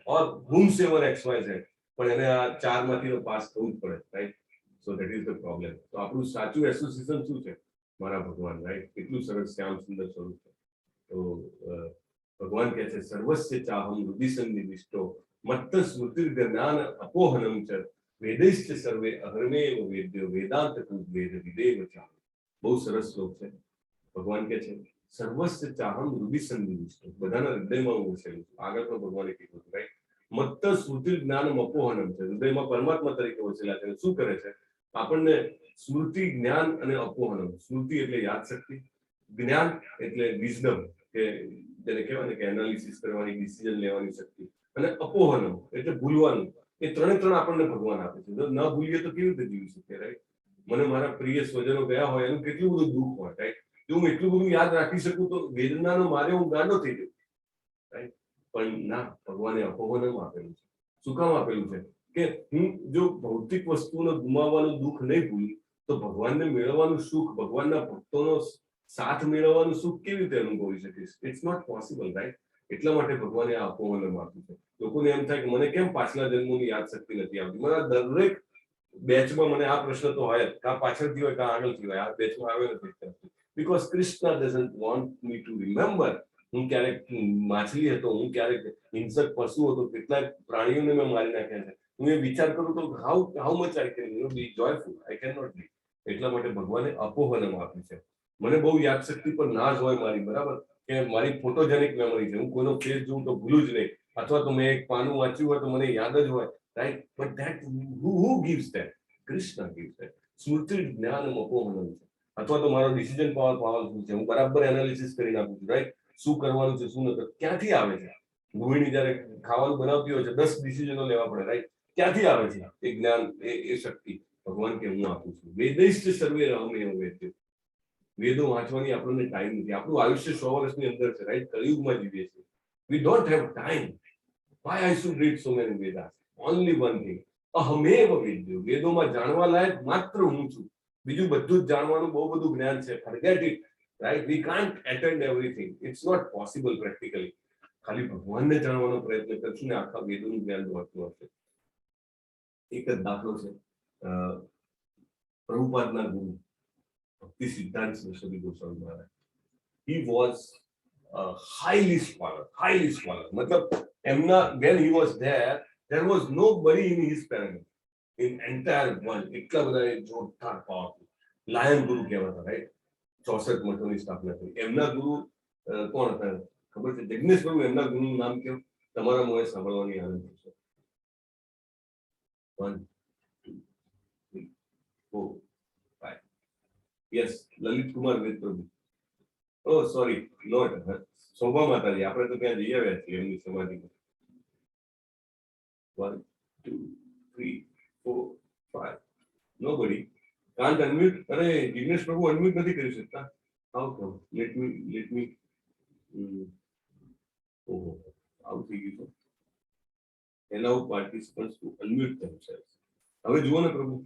or whomsoever XYZ, પણ એને આ 4 માંથી પાસ થવું જ પડે. Right. So that is the problem. તો આપણું સાચું એસોસિએશન શું છે? મારા ભગવાન. રાઈટ. કેટલું સરસ શ્યામ સુંદર સ્વરૂપ છે. તો ભગવાન કહે છે સર્વસ્ય ચાહમ હૃદય સન્નિવિષ્ટો મત્ત સ્મૃતિ જ્ઞાન અપોહનમ ચ વેદૈશ્ચ સર્વે અહર્મેવ વેદ્યો વેદાંત વેદ વિદેવ ચાહ. બહુ સરસ શ્લોક છે. ભગવાન કહે છે સર્વસ્ય ચાહમ હૃદય સન્નિવિષ્ટો, બધાના હૃદયમાં હું વસેલું છું. આગળ પણ ભગવાને કીધું, રાઈટ. મત્ત સ્મૃતિ જ્ઞાન અપોહનમ છે, હૃદયમાં પરમાત્મા તરીકે વસેલા છે. શું કરે છે? આપણને સ્મૃતિ, જ્ઞાન અને અપોહનમ. સ્મૃતિ એટલે યાદશક્તિ, જ્ઞાન એટલે વિઝડમ, કે જેને કહેવાય ને કે એનાલિસિસ કરવાની, ડિસિઝન લેવાની શક્તિ, અને અપોહનમ એટલે ભૂલવાનું. એ 3 આપણને ભગવાન આપે છે. જો ન ભૂલીએ તો કેવી રીતે જીવી શકીએ? રાઈટ. મને મારા પ્રિય સ્વજનો ગયા હોય એનું કેટલું બધું દુઃખ હોય. રાઈટ. જો હું એટલું બધું યાદ રાખી શકું તો વેદનાનો મારે હું ગાંડો થઈ જઉં. રાઈટ. પણ ના, ભગવાને અપોહનમ આપેલું છે. શું કામ આપેલું છે? કે હું જો ભૌતિક વસ્તુને ગુમાવવાનું દુઃખ નહીં ભૂલું તો ભગવાનને મેળવવાનું સુખ, ભગવાનના ભક્તોનો સાથ મેળવવાનું સુખ કેવી રીતે અનુભવી શકીશ? It's not possible. રાઈટ. એટલા માટે ભગવાને આ અપોહનમ આપ્યું છે. લોકોને એમ થાય કે મને કેમ પાછલા જન્મોની યાદશક્તિ નથી આવતી. મારા દરેક બેચમાં મને આ પ્રશ્ન તો હોય, કાં પાછળથી હોય કાં આગળથી હોય, આ બેચમાં આવ્યો નથી. Because Krishna doesn't want me to remember. હું ક્યારેક માછલી હતો, હું ક્યારેક હિંસક પશુ હતો, કેટલાક પ્રાણીઓને મેં મારી નાખ્યા છે. હું એ વિચાર કરું તો how much I can be joyful, I can not be. એટલા માટે ભગવાને અપોહનમ આપ્યું છે. મને બહુ યાદશક્તિ પર નાજ હોય મારી, બરાબર, કે મારી ફોટોજેનિક મેમરી છે. હું કોઈનો ફેસ જોઉં તો ભૂલું જ નહીં, અથવા તો મેં એક પાનું વાંચ્યું હોય તો મને યાદ જ હોય. Right. But that who gives that? Krishna gives that. સ્મૃતિ જ્ઞાન અપોહનમ છે. અથવા તો મારો ડિસિઝન પાવરફુલ છે. હું બરાબર એનાલિસિસ કરી નાખું છું. રાઈટ. શું કરવાનું છે, શું નથી. ક્યાંથી આવે છે? ગૃહિણી જયારે ખાવાનું બનાવતી હોય છે 10 ડિસિઝનો લેવા પડે. રાઈટ. ક્યાંથી આવે છે એ જ્ઞાન, એ શક્તિ? ભગવાન કે હું આપું છું. વેદૈશ્ચ સર્વે અહમેવ વેદ્યો. વેદો વાંચવાની આપણને ટાઈમ નથી. આપણું આયુષ્ય 100 વર્ષની અંદર છે. રાઈટ. કળિયુગમાં જીવીએ છીએ. We don't have time. Why I should read so many Vedas? Only one thing, અહમેવ વેદ્યો. વેદોમાં જાણવા લાયક માત્ર હું છું, બીજું બધું જ જાણવાનું બહુ બધું જ્ઞાન છે. Forget it, right? We can't attend everything. It's not possible practically. ખાલી ભગવાનને જાણવાનો પ્રયત્ન કરશું ને આખા વેદોનું જ્ઞાન મળતું હશે. એક જ દાખલો છે, પ્રભુપાદના ગુરુ ભક્તિ સિદ્ધાંત સરસ્વતી ગોસ્વામી મહારાજ. He was highly scholar. મતલબ એમના when he was there was nobody in his family in entire world. એટલા બધા જોરદાર પાવરફુલ લાયન ગુરુ કહેવાતા, રાઈટ? 64 મઠોની સ્થાપના કરી. એમના ગુરુ કોણ હતા ખબર છે? જગનેશ પ્રભુ. એમના ગુરુનું નામ કેવું? તમારા મોએ સાંભળવાની આનંદ થશે. 1 2 3 4 5. યસ, લલિત કુમાર વેદ પ્રભુ. Oh, sorry, not શોભા માતાજી. આપણે તો ત્યાં જઈ આવ્યા છીએ એમની સમાધિમાં. 1 2 3 4 5. Nobody can't unmute. અરે જિગ્નેશ પ્રભુ અનમ્યુટ નથી કરી શકતા. How come? Let me ઓહો, આવું થઈ ગયું છે. Allow participants to unmute themselves. હવે જુઓ ને પ્રભુ.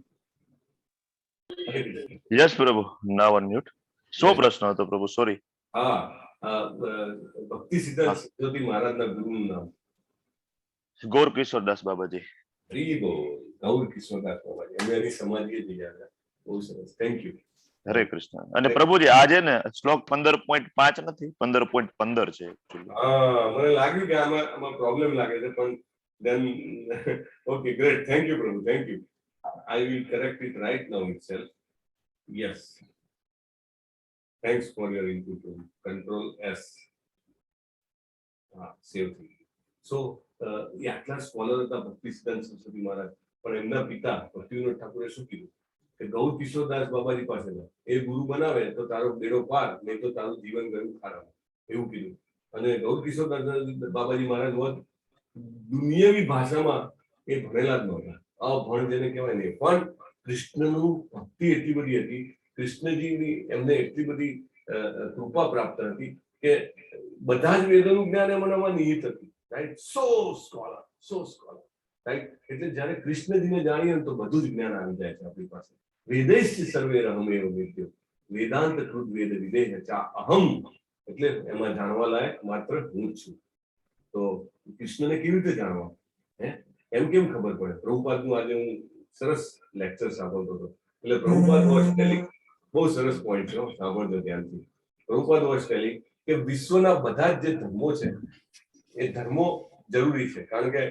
યસ પ્રભુ, નાવ અનમ્યુટ. શું પ્રશ્ન હતો પ્રભુ? સોરી. હા, ભક્તિ સિદ્ધાંત સરસ્વતી મહારાજના ગુરુનું નામ? ગૌર કિશોરદાસ બાબાજી. હરી બોલ. ગૌર કિશોરદાસ બાબાજી. અમે એની સમાધિએ જઈ આવ્યા. બહુ સરસ, થેન્ક યુ. હરે કૃષ્ણ. અને પ્રભુજી આજે ને શ્લોક 15.5 નથી, 15.15 છે. હા, મને લાગ્યું કે આમાં પ્રોબ્લેમ લાગે છે, પણ then okay, great, thank you પ્રભુ, thank you. I will correct it right now itself. Yes, thanks for your input. Control S. Save thing. So આટલા સ્કોલર હતા ભક્તિ સિદ્ધાંત સરસ્વતી મહારાજ, પણ એમના પિતા ભક્તિવિનોદ ઠાકુરે શું કીધું કે ગૌર કિશોરદાસ બાબાજી પાસે એ ગુરુ બનાવે તો તારો બેડો પાર, નહીં તો તારું જીવન ગયું ખારામાં, એવું કીધું. અને ગૌર કિશોરદાસ બાબાજી મહારાજ હોત દુનિયાવી ભાષામાં એ ભણેલા જ નહોતા, અભણ જેને કહેવાય ને. પણ કૃષ્ણનું ભક્તિ એટલી બધી હતી, કૃષ્ણજીની એમને એટલી બધી કૃપા પ્રાપ્ત હતી કે બધા જ વેદોનું જ્ઞાન એમનામાં નિહિત હતું, રાઈટ? સો સ્કોલર. રાઈટ? એટલે જયારે કૃષ્ણજીને જાણીએ તો બધું જ જ્ઞાન આવી જાય છે આપણી પાસે. વેદૈશ્ચ સર્વે અહમેવ વેદ્યો વેદાંત કૃત વેદ વિદેહ ચા અહમ. એટલે એમાં જાણવા લાયક માત્ર હું જ છું. તો કૃષ્ણને કેવી રીતે જાણવા? એમ કેમ ખબર પડે? પ્રભુપાદનું આજે હું સરસ લેક્ચર સાંભળતો હતો, એટલે પ્રભુપાદ વોઝ ટેલિંગ, બહુ સરસ પોઈન્ટ છે, સાંભળજો ધ્યાનથી. પ્રભુપાદ વોઝ ટેલિંગ કે વિશ્વના બધા જ જે ધર્મો છે એ ધર્મો જરૂરી છે, કારણ કે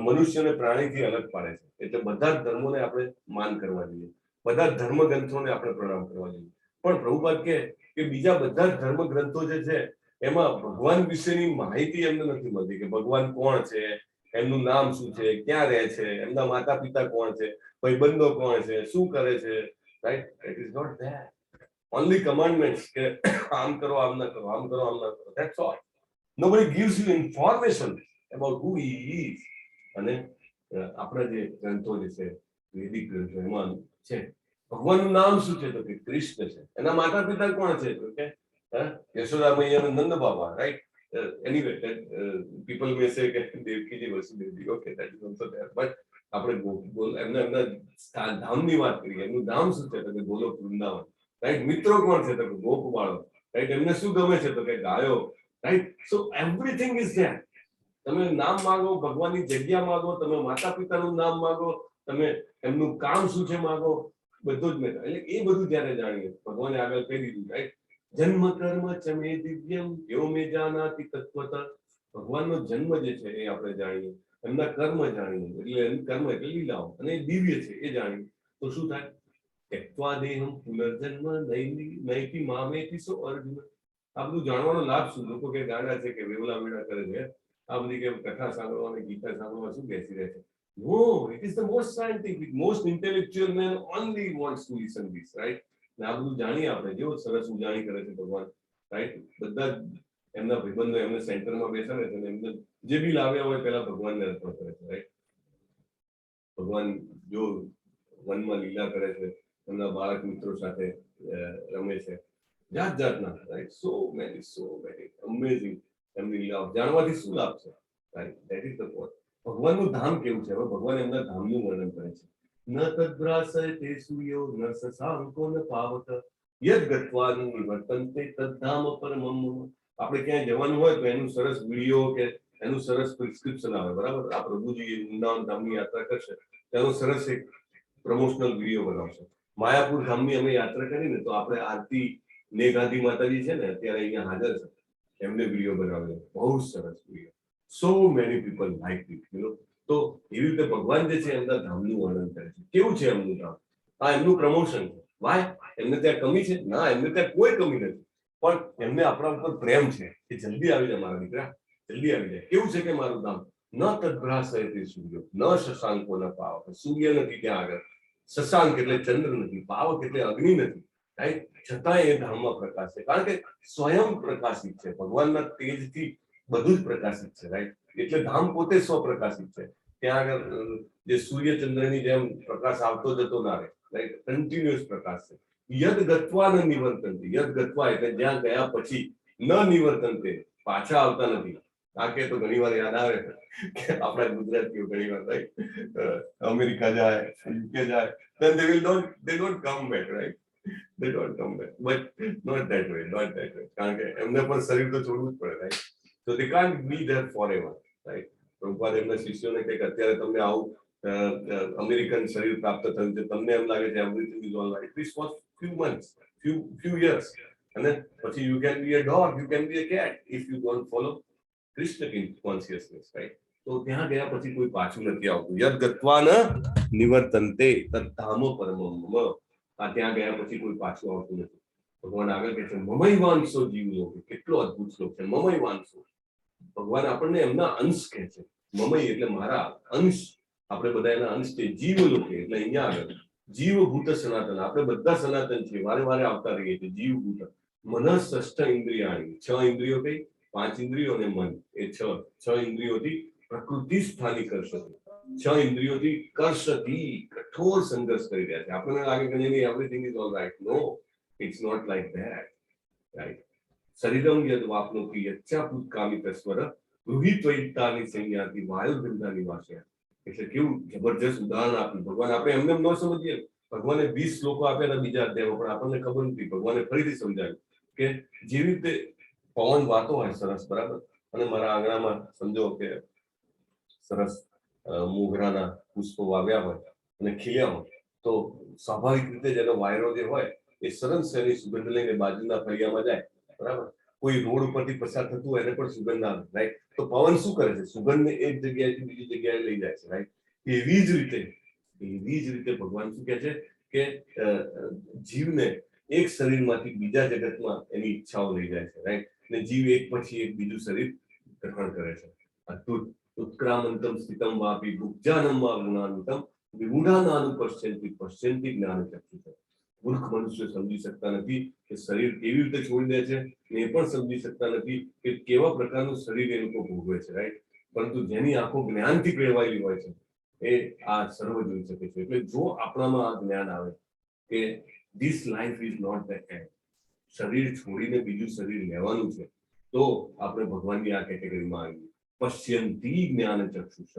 મનુષ્યને પ્રાણીથી અલગ પાડે છે. એટલે બધા જ ધર્મોને આપણે માન કરવા જોઈએ, બધા ધર્મ ગ્રંથોને આપણે પ્રણામ કરવા જોઈએ. પણ પ્રભુપાદ કે બીજા બધા જ ધર્મ ગ્રંથો જે છે એમાં ભગવાન વિશેની માહિતી એમને નથી મળતી, કે ભગવાન કોણ છે, એમનું નામ શું છે, ક્યાં રહે છે, એમના માતા પિતા કોણ છે, ભાઈબંધો કોણ છે, શું કરે છે, right? It is not there. Only commandments કે આમ કરો, આમ ના કરો, આમ કરો, આમ ના કરો. That's all. Nobody gives you information about who he is. અને આપણા જે ગ્રંથો જે છે વૈદિક ગ્રંથો એમાં છે ભગવાનનું નામ શું છે તો કે કૃષ્ણ છે. એના માતા પિતા કોણ છે તો કે યશોદા મૈયા નંદ બાબા, right? Anyway, people may say કે દેવકીજી Vasudevji, okay, that is also there, but આપણે એમના ધામની વાત કરીએ. એમનું ધામ શું છે તો કે ગોલોક વૃંદાવન, રાઈટ? મિત્રો કોણ છે તો કે ગોપ બાળો, રાઈટ? એમને શું ગમે છે તો કે ગાયો, right? So everything is there. તમે નામ માંગો, ભગવાનની જગ્યા માંગો, તમે માતા પિતાનું નામ માંગો, તમે એમનું કામ શું છે માંગો, બધું જ મેં. એટલે એ બધું જયારે જાણીએ, ભગવાને આગળ કહી દીધું, રાઈટ? જન્મ કર્મ ચમે દિવ્યમ યો મે જાનાતિ તત્વત. ભગવાનનો જન્મ જે છે એ આપણે જાણીએ, એમના કર્મ જાણીએ, એટલે એનું કર્મ એટલે લીલાઓ, અને એ દિવ્ય છે એ જાણીએ તો શું થાય? ત્યક્ત્વા દેહમ પુનર્જન્મ નૈતિ મામેતિ સો અર્જુન. આ બધું જાણવાનો લાભ શું? લોકો કે ગાડા છે, કે વેવલા વેડા કરે છે, આ બધી કે કથા સાંભળવા અને ગીતા સાંભળવા શું બેસી રહે છે? No, it is the most scientific, most intellectual man only wants to listen this, right? આ બધું જાણીએ આપણે, જેવો સરસ ઉજાણી કરે છે ભગવાન, રાઈટ? બધા એમના ભાઈબંધો એમને સેન્ટરમાં બેસાડે છે, એમને જે બી લાવ્યા હોય પહેલા ભગવાનને અર્પણ કરે છે, રાઈટ? ભગવાન જો વનમાં લીલા કરે છે, એમના બાળક મિત્રો સાથે રમે છે, જાત જાતના, રાઈટ? સો મેની અમેઝિંગ એમની લીલાઓ જાણવાથી શું લાભ છે, right? That is the point. ભગવાનનું ધામ કેવું છે? હવે ભગવાન એમના ધામનું વર્ણન કરે છે. ન તદ્ભ્રાસયતે સૂર્યો ન શશાંકો ન પાવક યદ ગત્વાનું નિવર્તન્તે તદ્ધામ પરમમ મમ. આપણે ક્યાંય જવાનું હોય તો એનું સરસ વિડીયો કે એનું સરસ પ્રિસ્ક્રિપ્શન આવે, બરાબર. આ પ્રભુજી વૃંદાવન ધામની યાત્રા કરશે તેનો સરસ એક પ્રમોશનલ વિડીયો બનાવશે. માયાપુર ધામની અમે યાત્રા કરીને તો આપણે આરતી ને ગાંધી માતાજી છે ને અત્યારે અહીંયા હાજર છે, એમને વિડીયો બનાવેલો, બહુ સરસ video. So many people like it, તો એવી રીતે ભગવાન જે છે એમના ધામનું વર્ણન કરે છે. કેવું છે એમનું ધામ? આ એમનું પ્રમોશન છે. વાય? એમને ત્યાં કમી છે? ના, એમને ત્યાં કોઈ કમી નથી, પણ એમને આપણા ઉપર પ્રેમ છે કે જલ્દી આવી જાય મારા દીકરા, જલ્દી આવી જાય. કેવું છે કે મારું ધામ ન તદ્ભ્રાસયતે સૂર્યો ન શશાંકો ન પાવક. સૂર્ય નથી ત્યાં આગળ, શશાંક એટલે ચંદ્ર નથી, પાવક એટલે અગ્નિ નથી, રાઈટ? છતાં એ ધામમાં પ્રકાશ છે, કારણ કે સ્વયં પ્રકાશિત છે. ભગવાનના તેજથી બધું જ પ્રકાશિત છે, રાઈટ? એટલે ધામ પોતે સ્વપ્રકાશિત છે. ત્યાં આગળ જે સૂર્ય ચંદ્રની જેમ પ્રકાશ આવતો જતો ના રહે, રાઈટ? કન્ટિન્યુઅસ પ્રકાશ છે. યદ ગત્વા ન નિવર્તન્તે. યદ ગત્વા એટલે જ્યાં ગયા પછી, ન નિવર્તન્તે પાછા આવતા નથી. આ કે તો ઘણી વાર યાદ આવે કે આપણા ગુજરાતીઓ ઘણી વાર, રાઈટ, અમેરિકા જાય, યુકે જાય, then they don't come back, right? They don't come back, but not that way. કારણ કે એમને પણ શરીર તો છોડવું જ પડે, right? So they can't be there forever, right? Prabhupada એમના શિષ્યોને કહે કે અત્યારે તમને આવું અમેરિકન શરીર પ્રાપ્ત થયું છે, તમને એમ લાગે છે everything is all right. This was few months, few years, અને પછી you can be a dog, you can be a cat if you don't follow Krishna consciousness, right? તો ત્યાં ગયા પછી કોઈ પાછું નથી આવતું. યદ ગત્વા ન નિવર્તન્તે તદ્ધામ પરમમ મમ. આ ત્યાં ગયા પછી કોઈ પાછું આવતું નથી. ભગવાન આગળ કહે છે મમૈવાંશો જીવલોક. કેટલો અદ્ભુત શ્લોક છે, મમૈવાંશો. ભગવાન આપણને એમના અંશ કહે છે. મમય એટલે મારા અંશ, આપણે બધા એના અંશ છે. જીવલોકે એટલે અહીંયા આગળ જીવભૂત સનાતન, આપણે બધા સનાતન છીએ, વારે વારે આવતા રહીએ છીએ. જીવભૂત મનઃ ઇન્દ્રિયાણી. 6 ઇન્દ્રિયો કઈ? 5 ઇન્દ્રિયો અને મન, એ 6 ઇન્દ્રિયોથી પ્રકૃતિ સ્થાની કરશતી. 6 ઇન્દ્રિયોથી કરશતી કઠોર સંઘર્ષ કરી રહ્યા છે. આપણને લાગે કે નહીં, everything is all right. No, it's not like that, right? શરીરમ યદ વાપનોતિ યચ્છાપુત્કામી તસ્વર ગૃહિત્વૈતાની સંજ્ઞાતિ વાયુગંધા નિવાસ્યા. એટલે કેવું જબરજસ્ત ઉદાહરણ આપ્યું ભગવાન. આપણે એમને ન સમજીએ. ભગવાને 20 શ્લોકો આપ્યા બીજા અધ્યાયમાં, પણ આપણને ખબર નથી. ભગવાને ફરીથી સમજાવ્યું કે જેવી રીતે પવન વાતો હોય સરસ, બરાબર, અને મારા આંગણામાં સમજો કે સરસ મોગરાના પુષ્પો વાવ્યા હોય અને ખીલ્યા હોય, તો સ્વાભાવિક રીતે જેનો વાયરો જે હોય એ સરસ એની સુગંધ લઈને બાજુના ફળિયામાં જાય, બરાબર. કોઈ રોડ ઉપરથી પસાર થતું હોય એને પણ સુગંધ આવે, રાઈટ? તો પવન શું કરે છે? સુગંધને એક જગ્યાએથી બીજી જગ્યાએ લઈ જાય છે, રાઈટ? એવી જ રીતે ભગવાન શું કહે છે કે જીવને એક શરીરમાંથી બીજા જગતમાં એની ઈચ્છાઓ લઈ જાય છે, રાઈટ? ને જીવ એક પછી એક બીજું શરીર ગ્રહણ કરે છે. અદ્ભુત. ઉત્ક્રામંતમ સ્થિતમ વાપી ભુજાનમ વા ગુણાનુતમ વિમૂઢાનાનુ પશ્યંતિ જ્ઞાનચક્ષુષ. મૂર્ખ મનુષ્ય સમજી શકતા નથી કે શરીર કેવી રીતે છોડી દે છે, એ પણ સમજી શકતા નથી કે કેવા પ્રકારનું શરીર એ લોકો ભોગવે છે, રાઈટ? પરંતુ જેની આંખો જ્ઞાનથી પ્રેવાયેલી હોય છે એ આ સર્વ જોઈ શકે છે. એટલે જો આપણામાં આ જ્ઞાન આવે કે this life is not the end, શરીર છોડીને બીજું શરીર લેવાનું છે, તો આપણે ભગવાનની આ કેટેગરીમાં આવીએ. પશ્યંતિ જ્ઞાન ચક્ષુષ.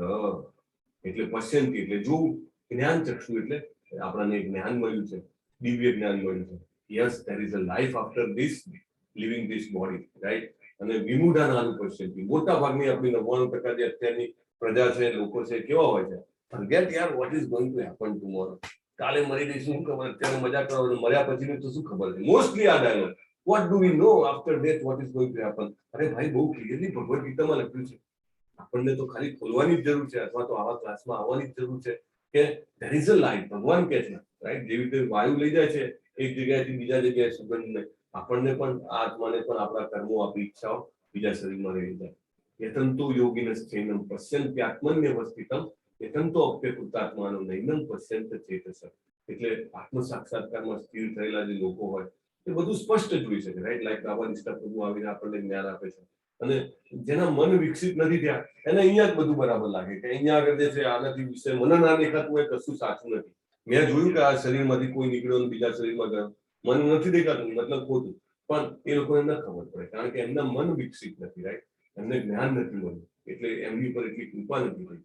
એટલે પશ્યંતિ એટલે જોવું, જ્ઞાન ચક્ષુ એટલે આપણને જ્ઞાન મળ્યું છે, દિવ્ય જ્ઞાન મળ્યું છે. Yes, there is a life after this living this body, right? અને વિમૂઢાનાનુ પશ્યંતિ. મોટા ભાગની આપણી 99% જે અત્યારની પ્રજા છે, લોકો છે, કેવા હોય છે? forget યાર what is going to happen tomorrow. કાલે મરી જઈશું, શું ખબર? અત્યારે મજા કરો, મર્યા પછીનું તો શું ખબર છે? મોસ્ટલી આ dialog, what do we know after death, what is going to happen? અરે ભાઈ, બહુ ક્લિયરલી ભગવદ ગીતામાં લખ્યું છે. આપણને તો ખાલી ખોલવાની જ જરૂર છે, અથવા તો આવા ક્લાસમાં આવવાની જ જરૂર છે કે there is a life. ભગવાન કહે છે, રાઈટ? જેવી રીતે વાયુ લઈ જાય છે એક જગ્યાએથી બીજા જગ્યાએ સુગંધને, આપણને પણ આ આત્માને પણ આપણા કર્મો, આપણી ઈચ્છાઓ બીજા શરીરમાં રહી જાય. યતંતો યોગિનશ્ચૈનમ પશ્યન્ત્યાત્મન્યવસ્થિતમ યતંતો અપ્યકૃતાત્માનો નૈનમ પશ્યંત ચેતસ. એટલે આત્મ સાક્ષાત્કારમાં સ્થિર થયેલા જે લોકો હોય એ બધું સ્પષ્ટ જોઈ શકે, રાઈટ? લાઈક આવા નિષ્ઠા પ્રભુ આવીને આપણને જ્ઞાન આપે છે. અને જેના મન વિકસિત નથી થયા એને અહીંયા જ બધું બરાબર લાગે કે અહીંયા આગળ જે છે આનાથી વિશે મને ના દેખાતું હોય કશું સાચું નથી. મેં જોયું કે આ શરીરમાંથી કોઈ નીકળ્યો બીજા શરીરમાં ગયો, મન નથી દેખાતું, મતલબ ખોટું. પણ એ લોકોને ન ખબર પડે, કારણ કે એમના મન વિકસિત નથી, રાઈટ? એમને જ્ઞાન નથી મળ્યું, એટલે એમની પર એટલી કૃપા નથી થઈ.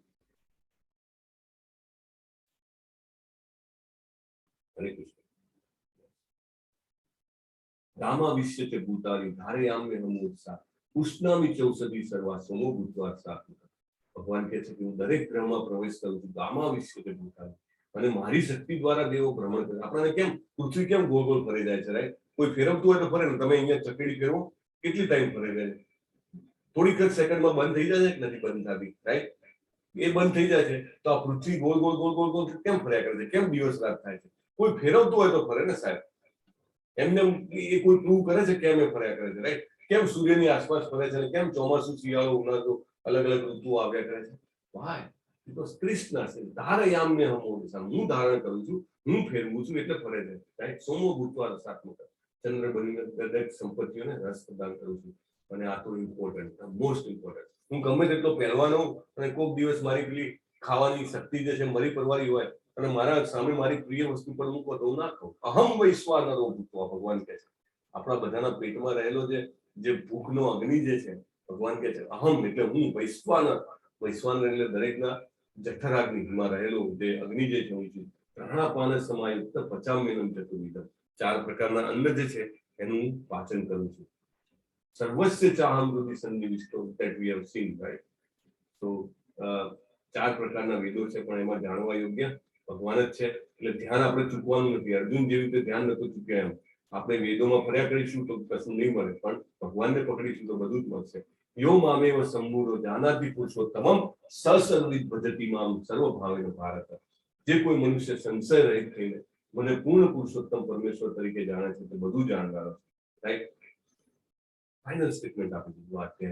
હરે કૃષ્ણ. રામાવિશ્યતે ભૂતાની ધારયામ્ય હમોત્સા ઉષ્ણામી ચૌષધિ સર્વા સોમો ભૂતવા સાત્વિક. ભગવાન કહે છે કે હું દરેક ગ્રહમાં પ્રવેશ કરું છું. રામાવિશ્યતે ભૂતાની, અને મારી શક્તિ દ્વારા દેવો ભ્રમણ કરે. આપણને કેમ પૃથ્વી કેમ ગોળ ગોળ ફરી જાય છે, રાઈટ? કોઈ ફેરવતું હોય તો ફરે ને. તમે અહીંયા ચકડી ફેરવો, કેટલી ટાઈમ ફરે છે? થોડીક જ સેકન્ડમાં બંધ થઈ જાય છે કે નથી બંધ થતી, રાઈટ? એ બંધ થઈ જાય છે તો આ પૃથ્વી ગોળ ગોળ ગોળ ગોળ ગોળ કેમ ફર્યા કરે છે? કેમ દિવસ રાત થાય છે? કોઈ ફેરવતું હોય તો ફરે ને સાહેબ. એમને એ કોઈ પ્રૂવ કરે છે કેમ એ ફર્યા કરે છે, રાઈટ? કેમ સૂર્યની આસપાસ ફરે છે, કેમ ચોમાસું શિયાળો ઉનાળો અલગ અલગ ઋતુઓ આવ્યા કરે છે? વાય? બીકોઝ કૃષ્ણ છે. ધારયામ્ય હમોદશા, હું ધારણ કરું છું, હું ફેરવું છું એટલે ફરે છે, રાઈટ? સોમો ભૂતવા રસાત્મક, ચંદ્ર બનીને દરેક સંપત્તિઓને રસ પ્રદાન કરું છું. અને આ તો ઇમ્પોર્ટન્ટ, મોસ્ટ ઇમ્પોર્ટન્ટ. હું ગમે તેટલો પહેરવાનો અને કોઈક દિવસ મારી પેલી ખાવાની શક્તિ જે છે મરી પરવારી હોય અને મારા સામે મારી પ્રિય વસ્તુ પર મૂકો તો હું ના ખાઉં. અહમ વૈશ્વાનરો ભૂતવા, ભગવાન કહે છે. આપણા બધાના પેટમાં રહેલો જે ભૂખનો અગ્નિ જે છે, ભગવાન કહે છે અહમ એટલે હું. વૈશ્વાનર, વૈશ્વાનર એટલે દરેકના જઠરાગ્નિમાં રહેલો જે અગ્નિ જે છે હું છું. પ્રાણાપાન સમાયુક્ત પચામ્યનમ ચતુર્વિધમ, 4 પ્રકારના અન્ન જે છે એનું હું પાચન કરું છું. સર્વસ્ય ચાહમ હૃદય સન્નિવિષ્ટો, that we have seen, right? So 4 પ્રકારના વેદો છે પણ એમાં જાણવા યોગ્ય ભગવાન જ છે. એટલે ધ્યાન આપણે ચૂકવાનું નથી. અર્જુન જેવી રીતે ધ્યાન નતું ચૂક્યા એમ આપણે વેદોમાં ફર્યા કરીશું તો કશું નહીં મળે, પણ ભગવાનને પકડીશું તો બધું જ મળશે. યો મામેવ સંમૂઢો જાનાતિ પુરુષોત્તમમ સસર્વિત ભજતિ મામ સર્વભાવેન ભારત. જે કોઈ મનુષ્ય સંશય રહિત થઈને મને પૂર્ણ પુરુષોત્તમ પરમેશ્વર તરીકે જાણે છે તે બધું જાણનારો છે, રાઈટ? ફાઇનલ સ્ટેટમેન્ટ આપી દીધું વાક્ય.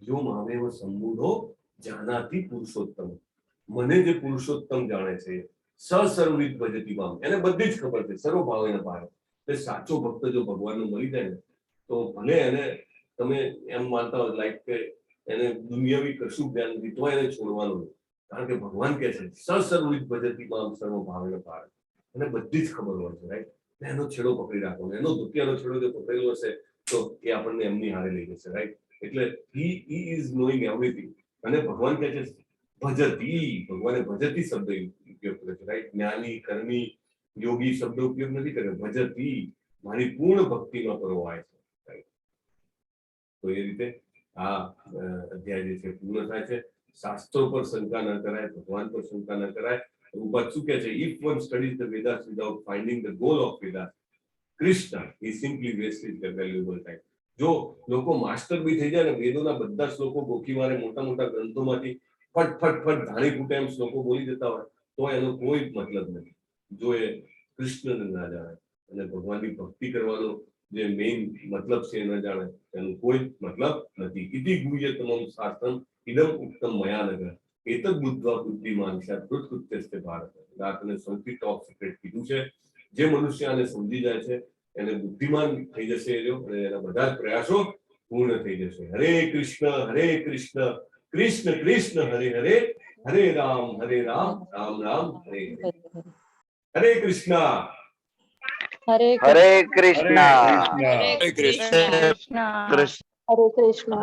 યો મામેવ સંમૂઢો જાનાતિ પુરુષોત્તમ, મને જે પુરુષોત્તમ જાણે છે સસર્વિત ભજતિ મામ, એને બધી જ ખબર છે. સર્વભાવેન ભારત, એટલે સાચો ભક્ત જો ભગવાનને મળી જાય ને તો ભલે એને તમે એમ માનતા હોય લાઈક કે એને દુનિયાવી કશું જ્ઞાન નથી તો એને છોડવાનું નહીં. કારણ કે ભગવાન કહે છે સસર્વિત ભજતિ મામ સર્વભાવેન ભારત, એને બધી જ ખબર હોય છે, રાઈટ? એનો છેડો પકડી રાખવાનો, એનો દુધિયાનો છેડો જો પકડેલો હશે તો એ આપણને એમની હારે લઈ જશે, રાઈટ? એટલે he is knowing everything. અને ભગવાન કહે છે ભજતી, ભગવાને ભજતી શબ્દ ઉપયોગ કરે છે, રાઈટ? જ્ઞાની, કર્મી, યોગી શબ્દ ઉપયોગ નથી કર્યો. ભજતી, મારી પૂર્ણ ભક્તિમાં પરોવાય છે, રાઈટ? તો એ રીતે આ અધ્યાય જે છે પૂર્ણ થાય છે. શાસ્ત્રો પર શંકા ન કરાય, ભગવાન પર શંકા ન કરાય. ઉપર શું કહે છે? If one studies the Vedas without finding the goal of Vedas, Krishna he simply wasted the valuable time. જો લોકો માસ્ટર બી થઈ જાય ને, વેદોના બધા શ્લોકો ગોખી મારે, મોટા મોટા ગ્રંથોમાંથી ફટ ફટ ફટ ધાણી ફૂટે એમ શ્લોકો બોલી જતા હોય તો એનો કોઈ મતલબ નથી. જો એ કૃષ્ણને ના જાણે અને ભગવાનની ભક્તિ કરવાનો જે મેઇન મતલબ છે એ ન જાણે એનો કોઈ મતલબ નથી. ઇતિ ગુહ્યતમમ શાસ્ત્રમ ઇદમ ઉક્તમ મયા નગર એતદ બુદ્ધવા બુદ્ધિમાન કૃત્કૃત્યસ્તે ભારત. આ તને સૌથી ટોપ સિક્રેટ કીધું છે. જે મનુષ્ય આને સમજી જાય છે એને બુદ્ધિમાન થઈ જશે અને એના બધા જ પ્રયાસો પૂર્ણ થઈ જશે. હરે કૃષ્ણ કૃષ્ણ કૃષ્ણ હરે હરે, હરે રામ રામ રામ હરે હરે. હરે કૃષ્ણ. હરે હરે કૃષ્ણ. હરે કૃષ્ણ. કૃષ્ણ. હરે કૃષ્ણ.